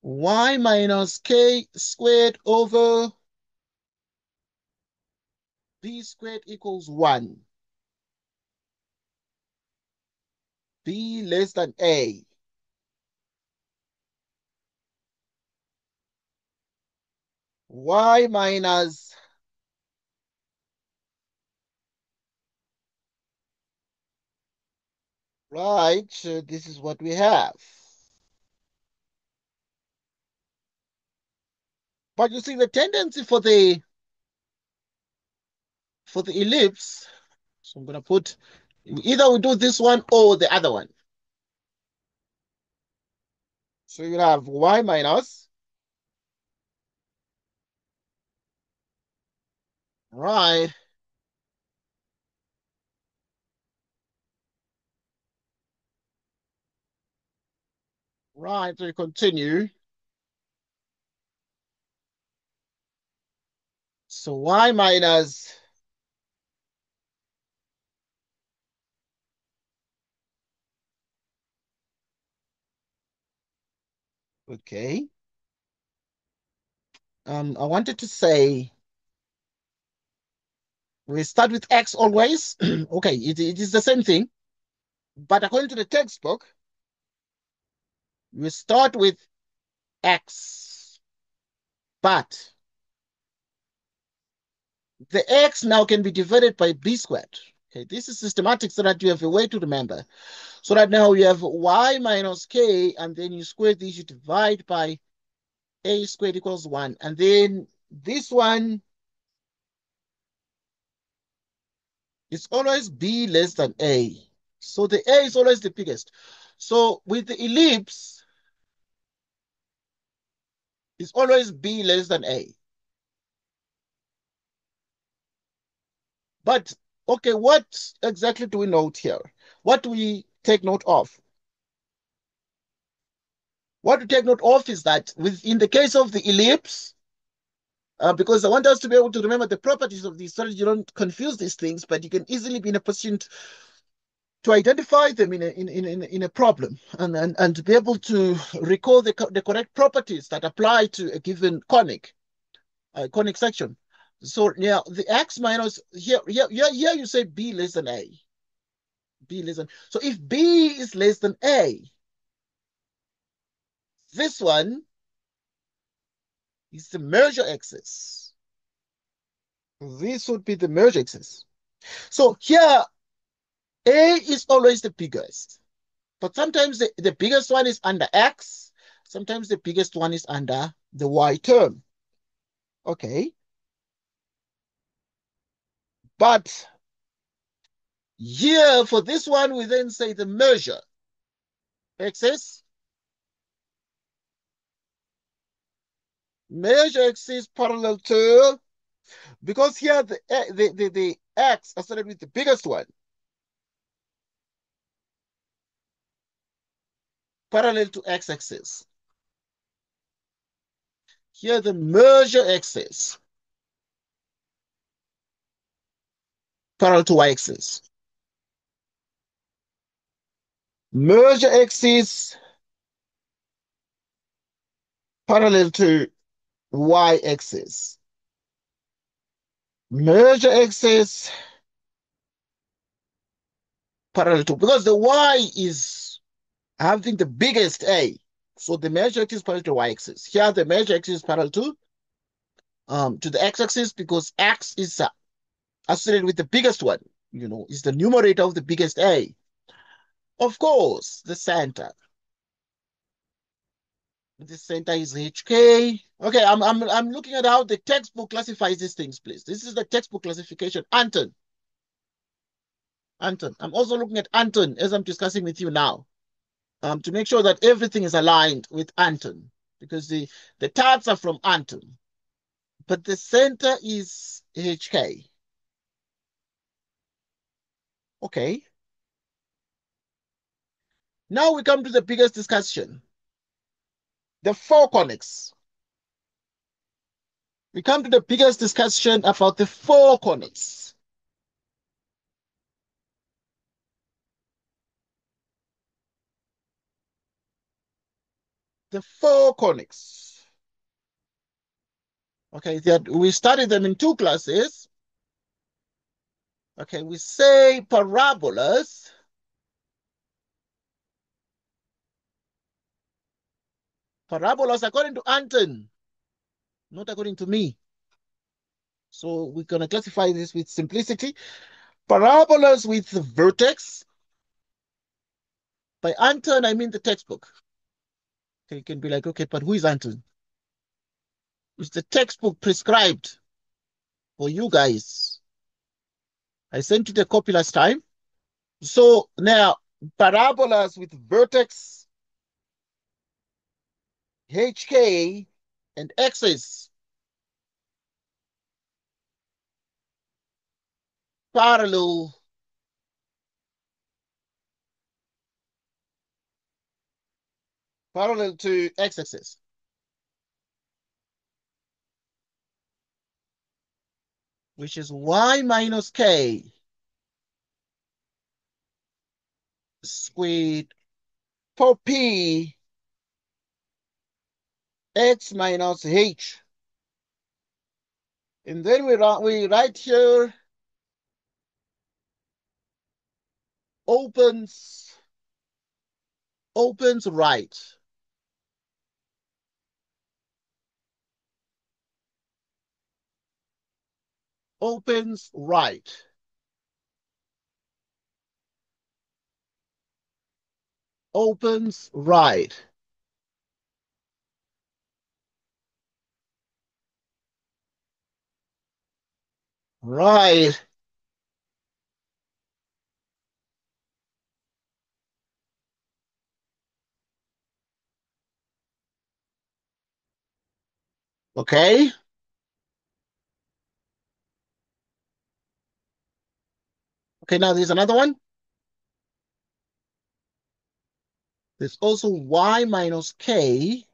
Y minus k squared over b squared equals 1. B less than a. Y minus right, so this is what we have. But you see the tendency for the ellipse, so I'm gonna put either we do this one or the other one. So you have y minus right, right, so you continue. So y minus Okay. I wanted to say we start with x always. Okay, it is the same thing, but according to the textbook, we start with x, but the x now can be divided by b squared. Okay, this is systematic so that you have a way to remember. So that now you have y minus k, and then you square this, you divide by a squared equals 1. And then this one is always b less than a. So the a is always the biggest. So with the ellipse, it's always b less than a. But, okay, what exactly do we note here? What do we take note of? What we take note of is that in the case of the ellipse, because I want us to be able to remember the properties of these so that you don't confuse these things, but you can easily be in a position to identify them in a problem and to be able to recall the correct properties that apply to a given conic section. So now the x minus here you say b less than a. B less than, so if b is less than a, this one is the merger axis. This would be the merger axis. So here a is always the biggest, but sometimes the biggest one is under x, sometimes the biggest one is under the y term. Okay, but here for this one we then say the merger axis. Measure axis parallel to, because here the x associated with the biggest one parallel to x-axis. Here the measure axis parallel to y-axis. Measure axis parallel to y-axis. Measure axis parallel to, because the y is having the biggest a. So the measure axis is parallel to y-axis. Here the measure axis is parallel to the x-axis because x is associated with the biggest one. Is the numerator of the biggest a. Of course, the center. The center is HK. Okay, I'm looking at how the textbook classifies these things, please. This is the textbook classification. Anton. Anton. I'm also looking at Anton as I'm discussing with you now. To make sure that everything is aligned with Anton. Because the tabs are from Anton. But the center is HK. Okay. Now we come to the biggest discussion. The four conics. We come to the biggest discussion about the four conics. The four conics. Okay, we studied them in two classes. Okay, we say parabolas. Parabolas according to Anton, not according to me. So we're going to classify this with simplicity. Parabolas with the vertex. By Anton, I mean the textbook. Okay, you can be like, okay, but who is Anton? Is the textbook prescribed for you guys? I sent you the copy last time. So now, parabolas with vertex, HK, and axis parallel to x-axis, which is y minus k squared per p x minus h. And then we write here opens right. Opens right. Opens right. Right. Okay. Okay, now there's another one. There's also y minus k.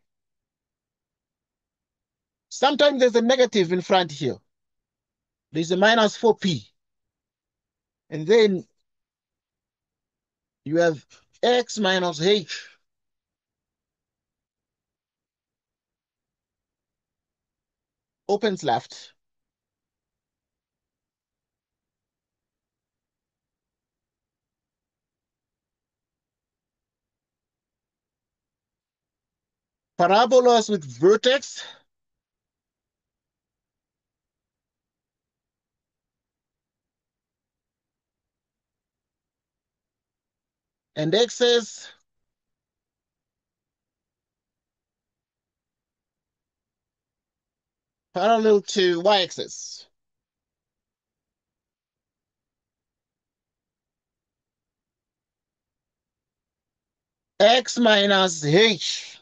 Sometimes there's a negative in front here. There's a minus 4p. And then you have x minus h. Opens left. Parabolas with vertex. And x's parallel to y-axis. X minus h.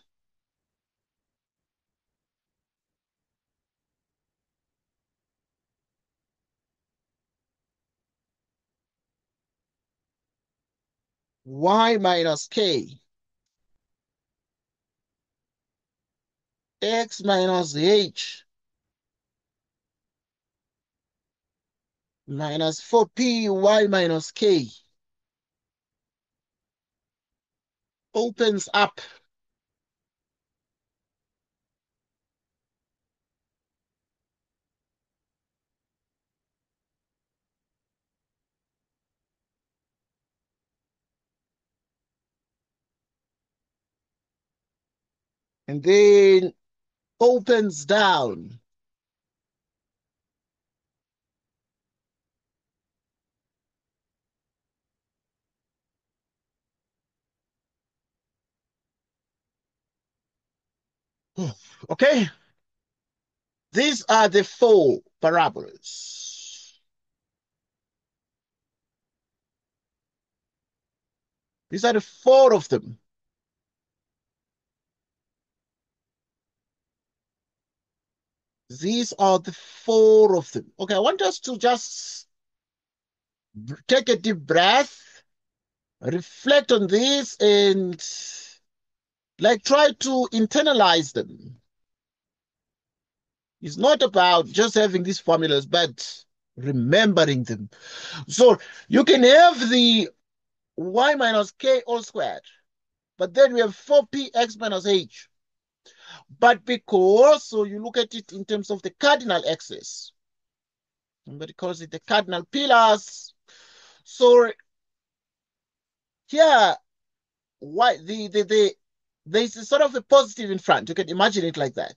Y minus k. X minus h. Minus 4p y minus k. Opens up. And then opens down. Okay. These are the four parabolas. These are the four of them. These are the four of them. Okay, I want us to just take a deep breath, reflect on this, and like try to internalize them. It's not about just having these formulas, but remembering them. So you can have the y minus k all squared, but then we have 4px minus h. But because, so you look at it in terms of the cardinal axis, somebody calls it the cardinal pillars. So here, why there's a sort of a positive in front. You can imagine it like that.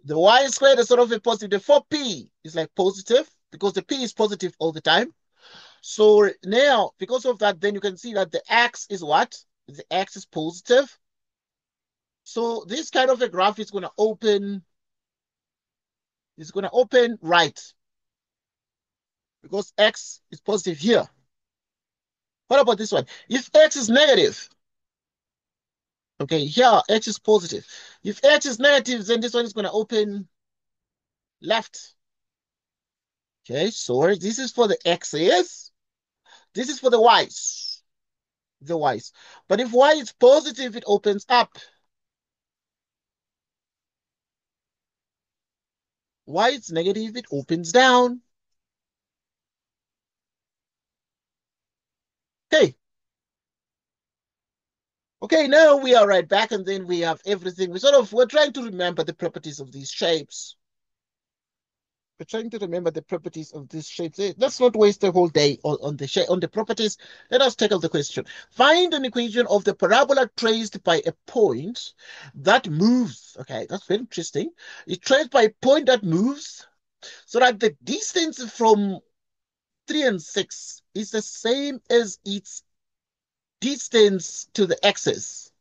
The y squared is sort of a positive. The 4p is like positive because the p is positive all the time. So now, because of that, then you can see that the x is what? The x is positive. So this kind of a graph is going to open right because x is positive here. What about this one? If x is negative, okay, here x is positive. If x is negative, then this one is going to open left. Okay, so this is for the x's. This is for the y's. The y's. But if y is positive, it opens up. Y is negative, it opens down. Okay. Okay, now we are right back, and then we have everything. We're trying to remember the properties of these shapes. We're trying to remember the properties of these shapes. Let's not waste the whole day on the shape, on the properties. Let us tackle the question. Find an equation of the parabola traced by a point that moves. Okay, that's very interesting. It's traced by a point that moves so that the distance from 3 and 6 is the same as its distance to the axis.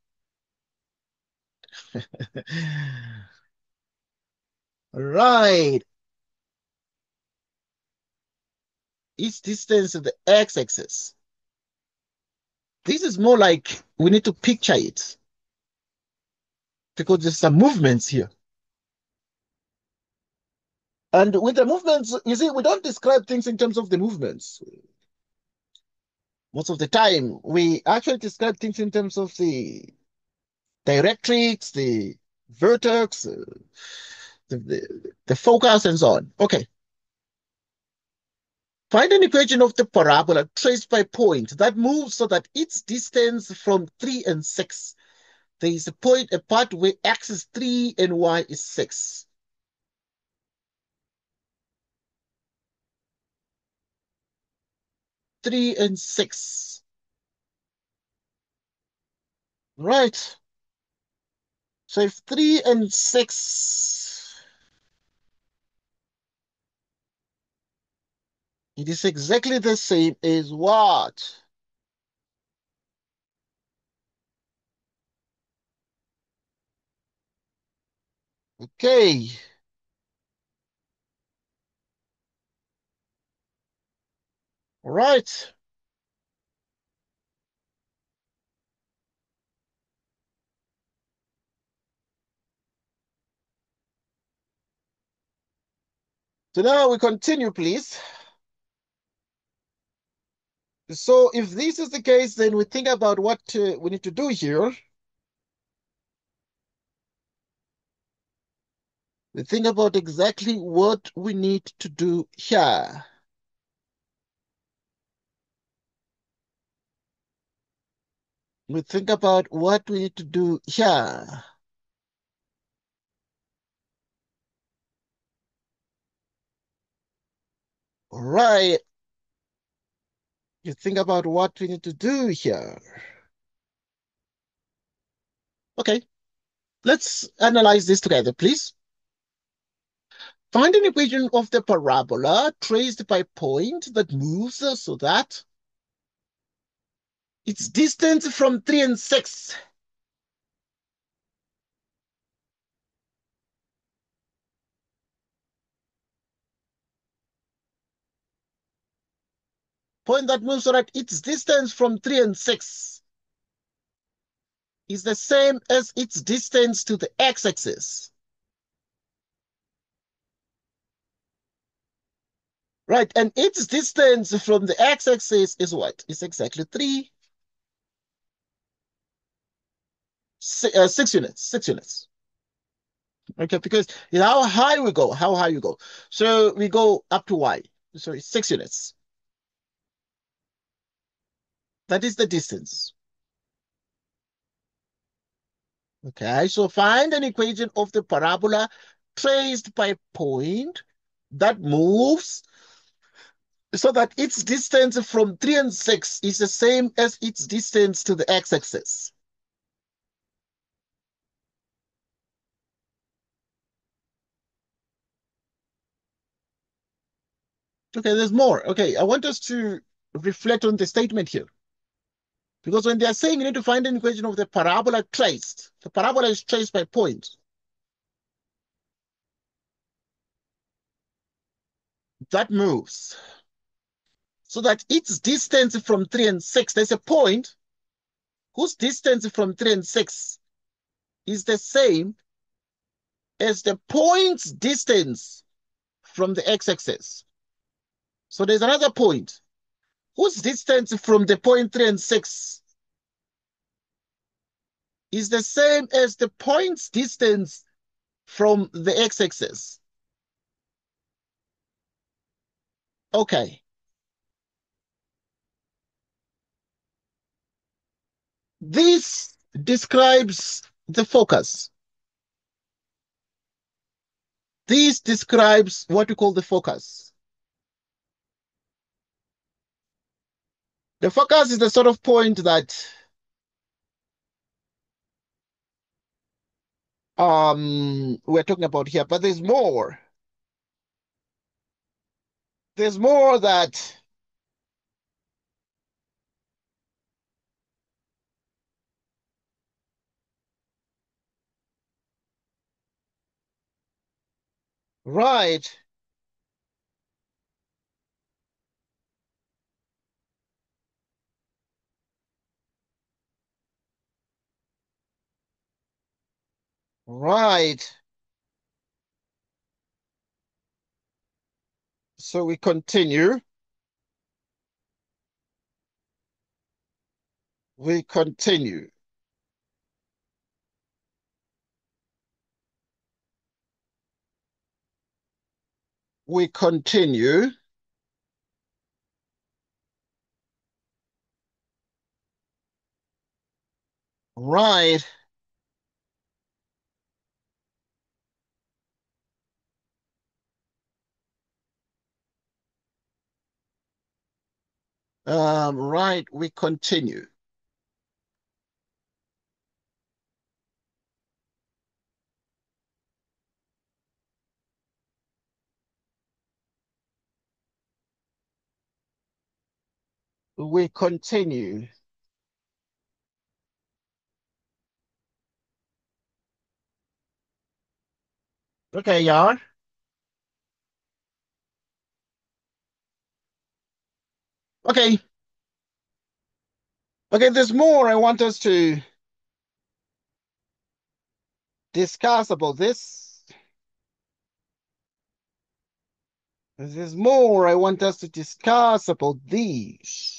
Right. Its distance to the x-axis. This is more like we need to picture it because there's some movements here. And with the movements, you see, we don't describe things in terms of the movements. Most of the time, we actually describe things in terms of the directrix, the vertex, the focus, and so on. Okay. Find an equation of the parabola traced by point that moves so that its distance from 3 and 6, there is a part where x is 3 and y is 6. 3 and 6. Right. So if 3 and 6, it is exactly the same as what? Okay. Right. So now we continue, please. So if this is the case, then we think about what we need to do here. We think about exactly what we need to do here. We think about what we need to do here. Right. You think about what we need to do here. Okay. Let's analyze this together, please. Find an equation of the parabola traced by a point that moves so that its distance from 3 and 6. Point that moves so that its distance from 3 and 6 is the same as its distance to the x-axis. Right, and its distance from the x-axis is what? It's exactly 3, 6 units, 6 units. Okay, because it's how high we go, how high you go. So we go up to y. So it's 6 units. That is the distance. Okay, so find an equation of the parabola traced by a point that moves so that its distance from 3 and 6 is the same as its distance to the x-axis. Okay, there's more. Okay, I want us to reflect on the statement here. Because when they are saying you need to find an equation of the parabola traced, the parabola is traced by point that moves so that its distance from 3 and 6, there's a point whose distance from 3 and 6 is the same as the point's distance from the x-axis. So there's another point whose distance from the point 3 and 6 is the same as the point's distance from the x-axis. Okay. This describes the focus. This describes what we call the focus. The focus is the sort of point that we're talking about here, but there's more. There's more that right. Right. So we continue. We continue. We continue. Right. Right. We continue. We continue. Okay, y'all. Okay. Okay, there's more I want us to discuss about this. There's more I want us to discuss about these.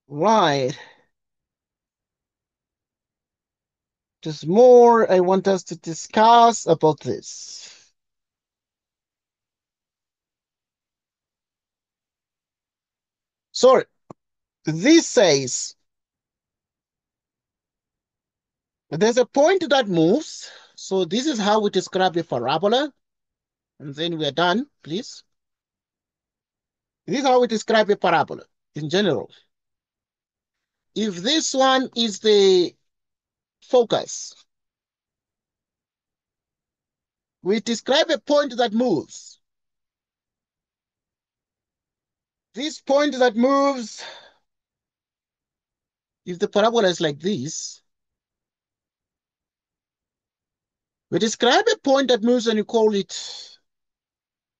Right. There's more I want us to discuss about this. So this says there's a point that moves. So this is how we describe a parabola. And then we are done, please. This is how we describe a parabola in general. If this one is the focus, we describe a point that moves. This point that moves, if the parabola is like this, we describe a point that moves and you call it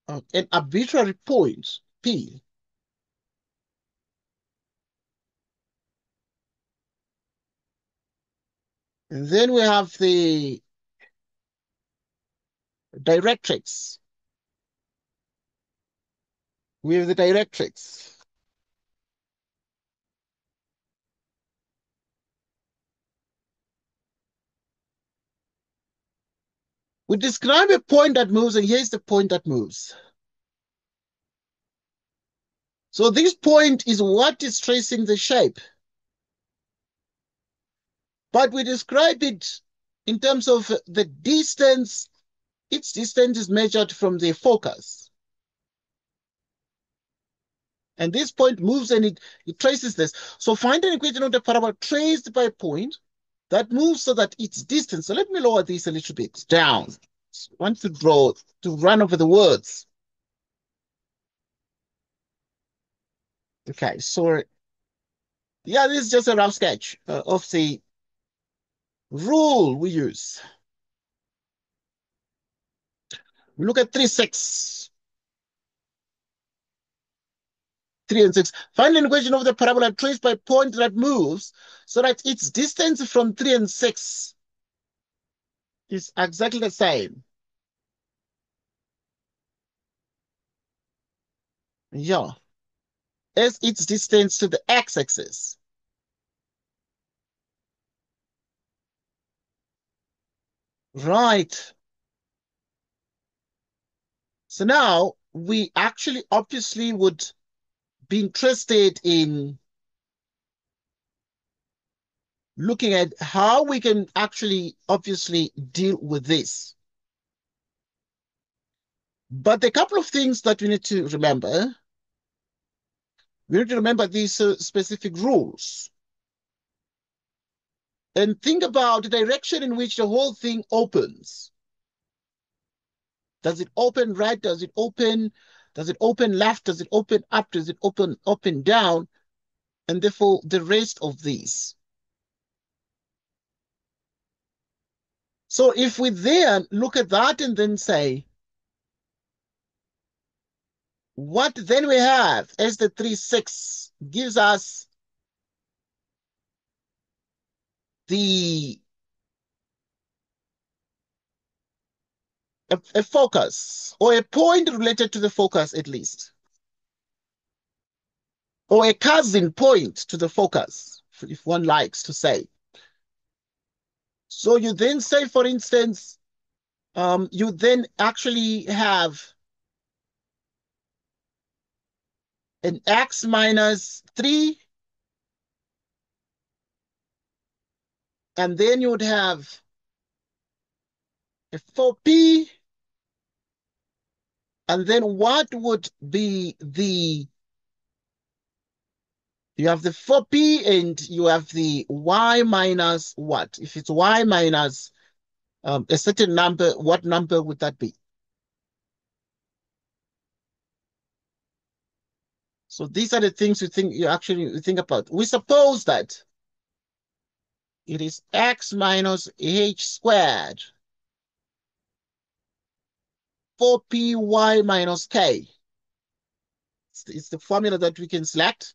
an arbitrary point, P. And then we have the directrix. We have the directrix. We describe a point that moves, and here's the point that moves. So this point is what is tracing the shape. But we describe it in terms of the distance. Its distance is measured from the focus. And this point moves and it traces this. So find an equation of the parabola traced by a point that moves so that its distance. So let me lower this a little bit down. I want to draw, to run over the words. Okay, so yeah, this is just a rough sketch of the rule we use. We look at 3, 6. 3 and 6. Find an equation of the parabola traced by a point that moves so that its distance from 3 and 6 is exactly the same. Yeah. As its distance to the x-axis. Right. So now we actually obviously would be interested in looking at how we can actually obviously deal with this. But a couple of things that we need to remember. We need to remember these specific rules and think about the direction in which the whole thing opens. Does it open right? Does it open left? Does it open up? Does it open up and down? And therefore the rest of these. So if we then look at that and then say, what then we have as the 3, 6 gives us the a focus or a point related to the focus at least, or a cousin point to the focus, if one likes to say. So you then say, for instance, you then actually have an x minus 3, and then you would have a 4p, and then what would be you have the 4p and you have the y minus what? If it's y minus a certain number, what number would that be? So these are the things you actually think about. We suppose that it is x minus h squared, 4py minus k. It's the formula that we can select.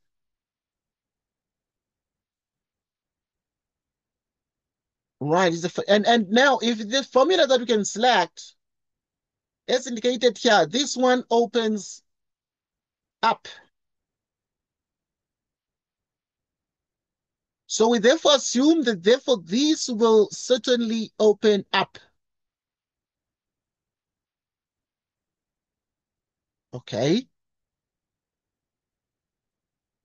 Right. And now if the formula that we can select, as indicated here, this one opens up. So we therefore assume that therefore these will certainly open up. Okay.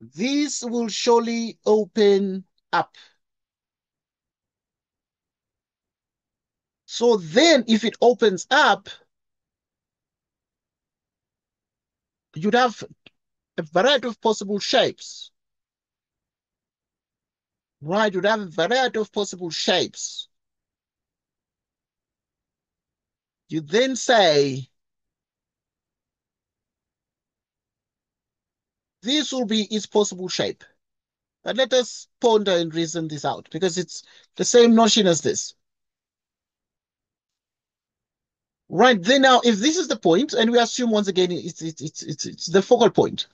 These will surely open up. So then if it opens up, you'd have a variety of possible shapes. Right, you'd have a variety of possible shapes. You then say, this will be its possible shape. And let us ponder and reason this out because it's the same notion as this. Right, then now, if this is the point, and we assume once again it's the focal point.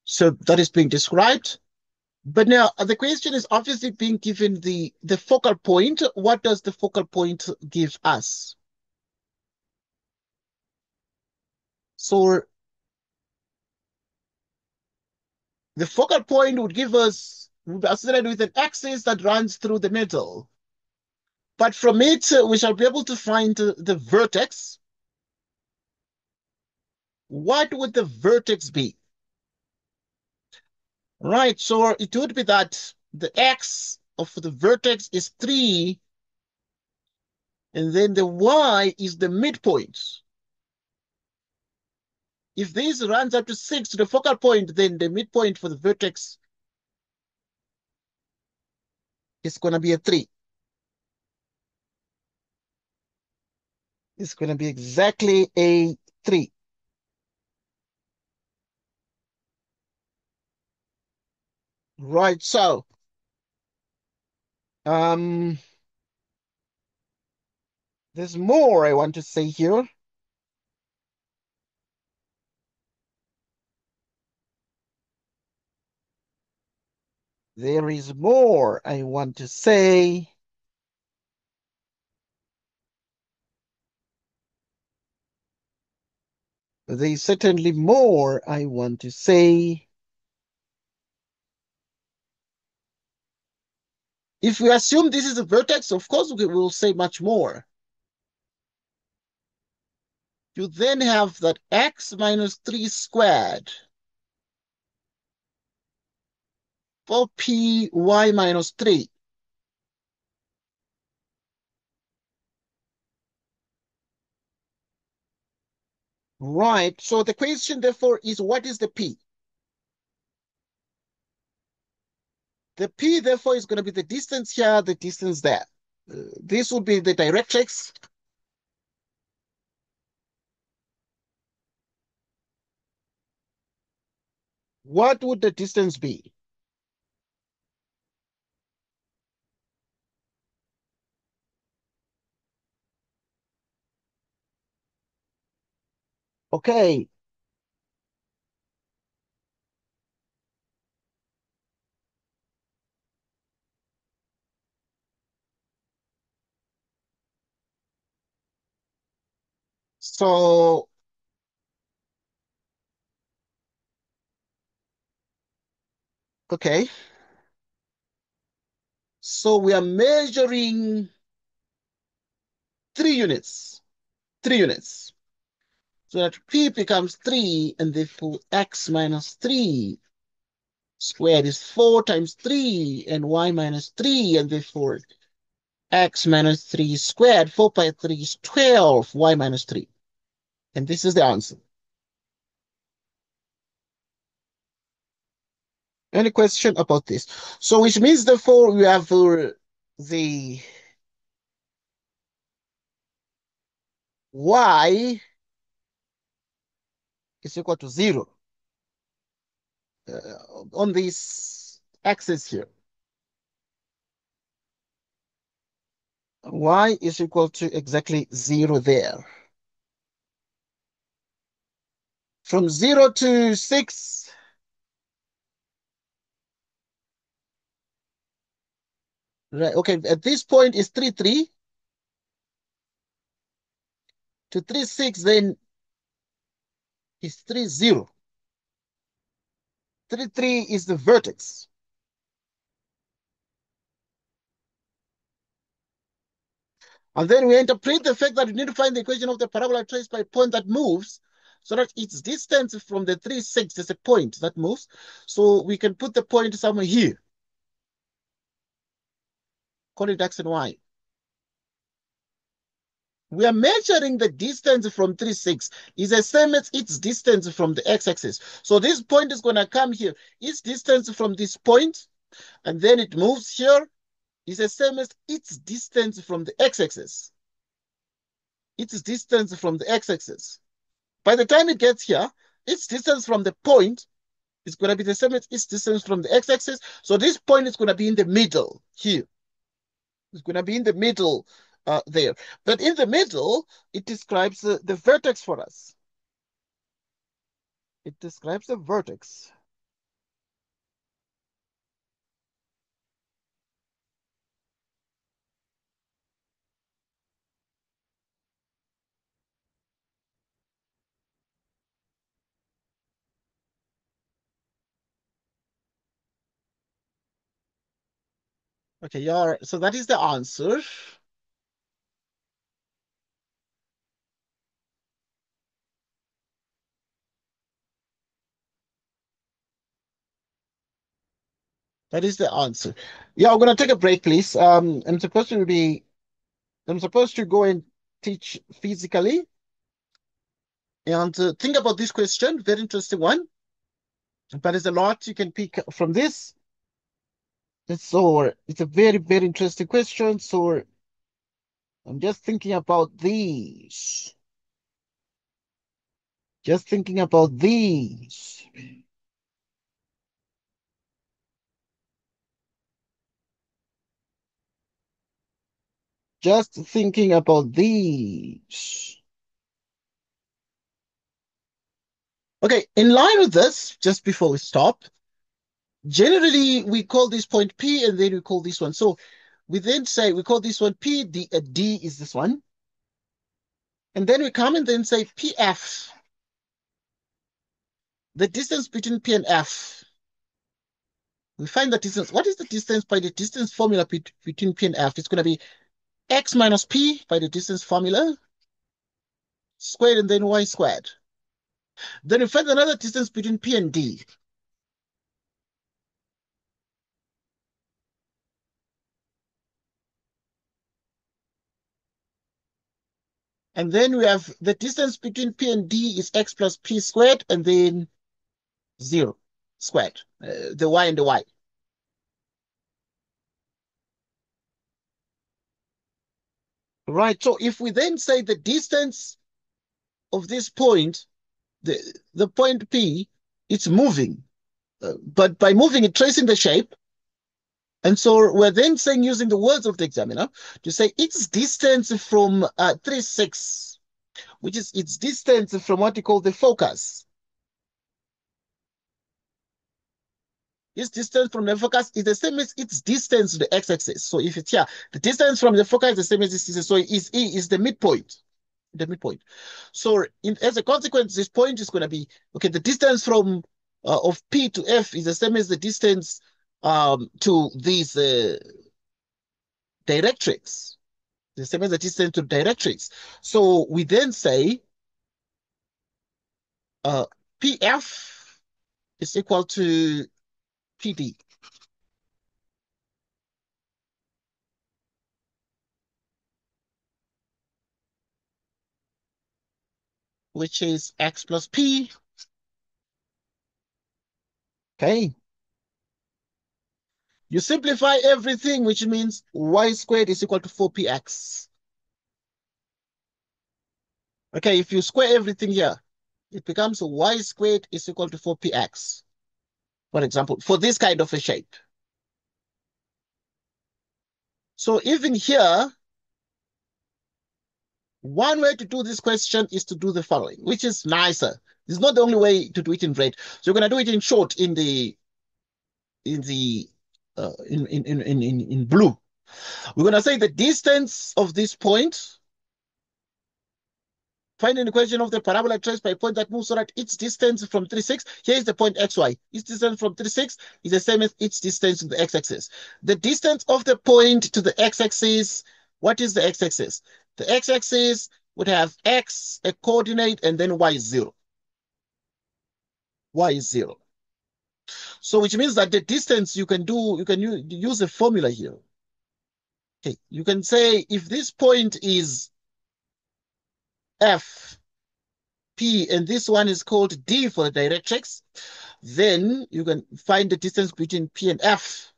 So that is being described. But now the question is obviously being given the focal point. What does the focal point give us? So the focal point would give us, would be associated with an axis that runs through the middle. But from it, we shall be able to find the vertex. What would the vertex be? Right, so it would be that the x of the vertex is 3, and then the y is the midpoint. If this runs up to 6 to the focal point, then the midpoint for the vertex is going to be a 3. It's going to be exactly a 3. Right, so um, there's more I want to say here. There is more I want to say. There is certainly more I want to say. If we assume this is a vertex, of course we will say much more. You then have that x minus 3 squared, 4py minus 3. Right. So the question, therefore, is what is the P? The P, therefore, is going to be the distance here, the distance there. This would be the directrix. What would the distance be? Okay. So, okay. So we are measuring 3 units. 3 units. So that P becomes 3, and therefore x minus 3 squared is 4 times 3, and y minus 3, and therefore x minus 3 squared, 4 by 3 is 12, y minus 3. And this is the answer. Any question about this? So which means, therefore, we have the y is equal to 0 on this axis here. Y is equal to exactly 0 there. From 0 to 6, right? Okay, at this point is 3, 3 to 3, 6, then is 3, 0. 3, 3 is the vertex. And then we interpret the fact that we need to find the equation of the parabola traced by a point that moves, so that its distance from the 3, 6 is a point that moves. So we can put the point somewhere here. Call it x and y. We are measuring the distance from 3, 6 is the same as its distance from the x-axis. So this point is going to come here. Its distance from this point, and then it moves here, is the same as its distance from the x-axis. Its distance from the x-axis. By the time it gets here, its distance from the point is going to be the same as its distance from the x-axis. So this point is going to be in the middle here. It's going to be in the middle there. But in the middle, it describes the vertex for us. It describes the vertex. Okay, yeah, so that is the answer. That is the answer. Yeah, we're gonna take a break, please. I'm supposed to go and teach physically and think about this question. Very interesting one, but there's a lot you can pick from this. So it's a very, very interesting question. So I'm just thinking about these. Just thinking about these. Just thinking about these. Okay, in line with this, just before we stop, generally we call this point P and then we call this one. So we then say we call this one P, D is this one. And then we come and then say PF, the distance between P and F. We find the distance. What is the distance by the distance formula between P and F? It's going to be X minus P by the distance formula squared and then Y squared. Then we find another distance between P and D. And then we have the distance between P and D is x plus P squared, and then 0 squared, the y and the y. Right, so if we then say the distance of this point, the point P, it's moving. But by moving it, tracing the shape. And so we're then saying, using the words of the examiner, to say its distance from 3, 6, which is its distance from what we call the focus. Its distance from the focus is the same as its distance to the x-axis. So if it's here, the distance from the focus is the same as this distance. So E is the midpoint. The midpoint. So as a consequence, this point is going to be, okay, the distance from of P to F is the same as the distance to these directrix. The same as the distance to directrix. So we then say PF is equal to PD. Which is x plus p. Okay. You simplify everything, which means y squared is equal to 4px. Okay, if you square everything here, it becomes y squared is equal to 4px. For example, for this kind of a shape. So even here, one way to do this question is to do the following, which is nicer. It's not the only way to do it in red. So you're going to do it in short in the in blue. We're going to say the distance of this point. Find an equation of the parabola traced by a point that moves so that its distance from 3, 6. Here is the point xy. Its distance from 3, 6 is the same as its distance to the x-axis. The distance of the point to the x-axis, what is the x-axis? The x-axis would have x, a coordinate, and then y is 0. Y is 0. So which means that the distance you can use a formula here. Okay, you can say if this point is F, P, and this one is called D for the directrix, then you can find the distance between P and F.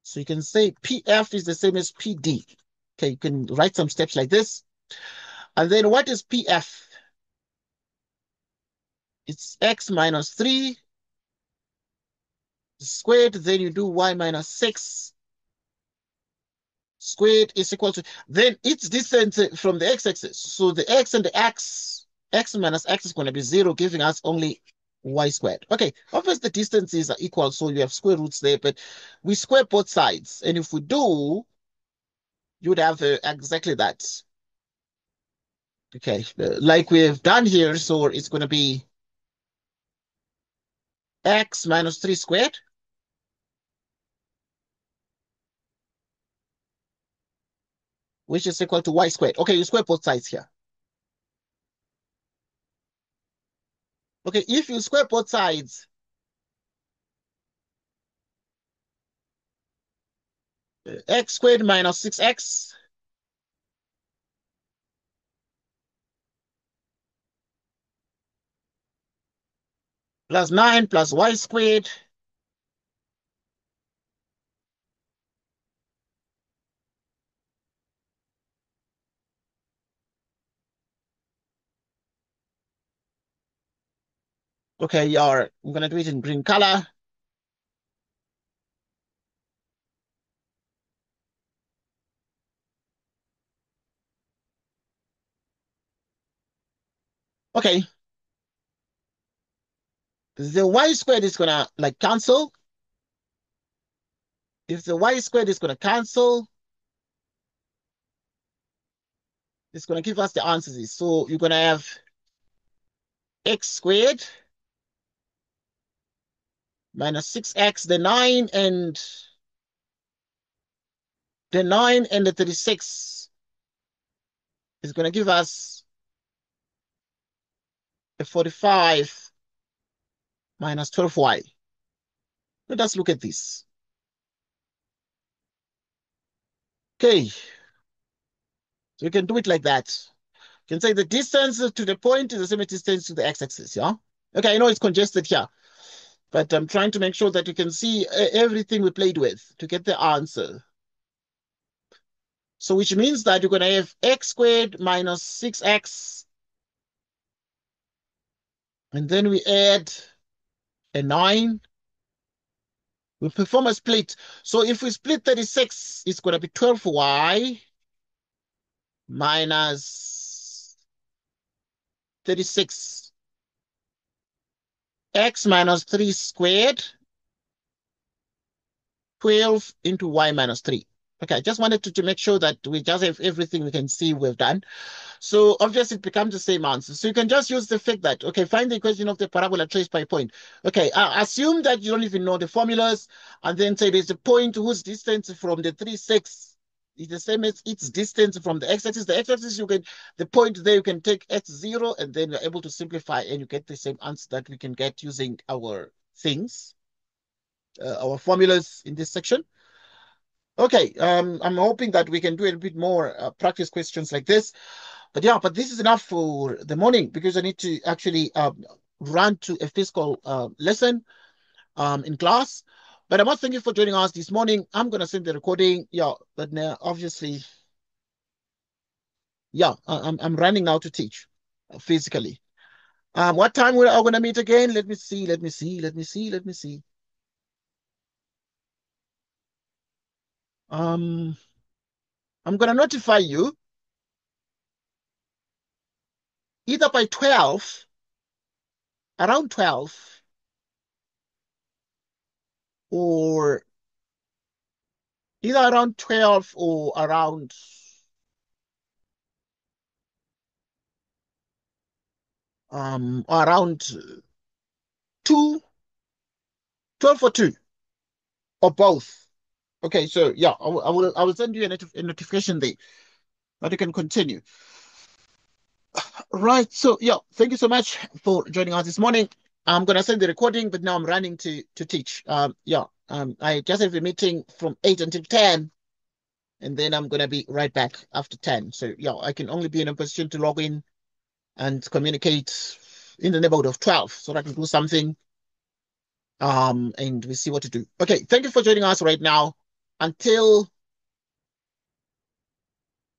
So you can say PF is the same as PD. Okay, you can write some steps like this. And then what is PF? It's x minus 3 squared. Then you do y minus 6 squared is equal to, then its distance from the x-axis. So the x and the x minus x is going to be 0, giving us only y squared. Okay, obviously the distances are equal, so you have square roots there, but we square both sides. And if we do, you would have exactly that. Okay, like we have done here, so it's going to be x minus 3 squared, which is equal to y squared. Okay, you square both sides here. Okay, if you square both sides, x squared minus 6x plus 9 plus y squared okay, I'm going to do it in green color. Okay, the y squared is going to like cancel. If the y squared is going to cancel, it's going to give us the answers. So you're going to have x squared minus 6x, the 9 and the 36 is going to give us a 45 minus 12y. Let us look at this. Okay. So you can do it like that. You can say the distance to the point is the same distance to the x-axis, yeah? Okay, I know it's congested here, but I'm trying to make sure that you can see everything we played with to get the answer. So which means that you're going to have x squared minus 6x, and then we add a 9. We perform a split. So if we split 36, it's going to be 12y minus 36. X minus 3 squared, 12 into y minus 3. Okay, I just wanted to make sure that we just have everything we can see we've done. So obviously it becomes the same answer. So you can just use the fact that, okay, find the equation of the parabola traced by point. Okay, assume that you don't even know the formulas, and then say there's a point whose distance from the 3, 6 is the same as its distance from the x-axis. The x-axis, the point there, you can take x0, and then you're able to simplify, and you get the same answer that we can get using our things, our formulas in this section. Okay, I'm hoping that we can do a bit more practice questions like this. But yeah, but this is enough for the morning because I need to actually run to a physical lesson in class. But I must thank you for joining us this morning. I'm going to send the recording. Yeah, but now obviously, yeah, I'm running now to teach physically. What time are we going to meet again? Let me see. Um, I'm going to notify you either by 12, around 12, or either around 12 or around or around 2, 12 or 2, or both. Okay, so yeah, I will send you a notification there that you can continue. Right. So yeah, thank you so much for joining us this morning. I'm gonna send the recording, but now I'm running to teach. Yeah. I just have a meeting from 8 until 10, and then I'm gonna be right back after 10. So yeah, I can only be in a position to log in and communicate in the neighborhood of 12 so that I can do something. And we see what to do. Okay, thank you for joining us right now. Until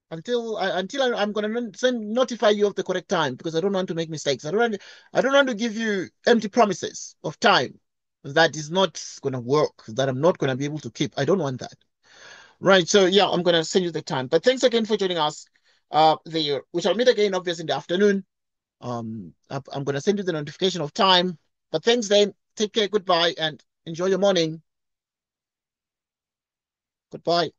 I'm gonna notify you of the correct time because I don't want to make mistakes. I don't want to give you empty promises of time that is not gonna work, that I'm not gonna be able to keep. I don't want that. Right. So yeah, I'm gonna send you the time. But thanks again for joining us. We shall meet again, obviously, in the afternoon. I'm gonna send you the notification of time. But thanks then. Take care, goodbye, and enjoy your morning. Goodbye.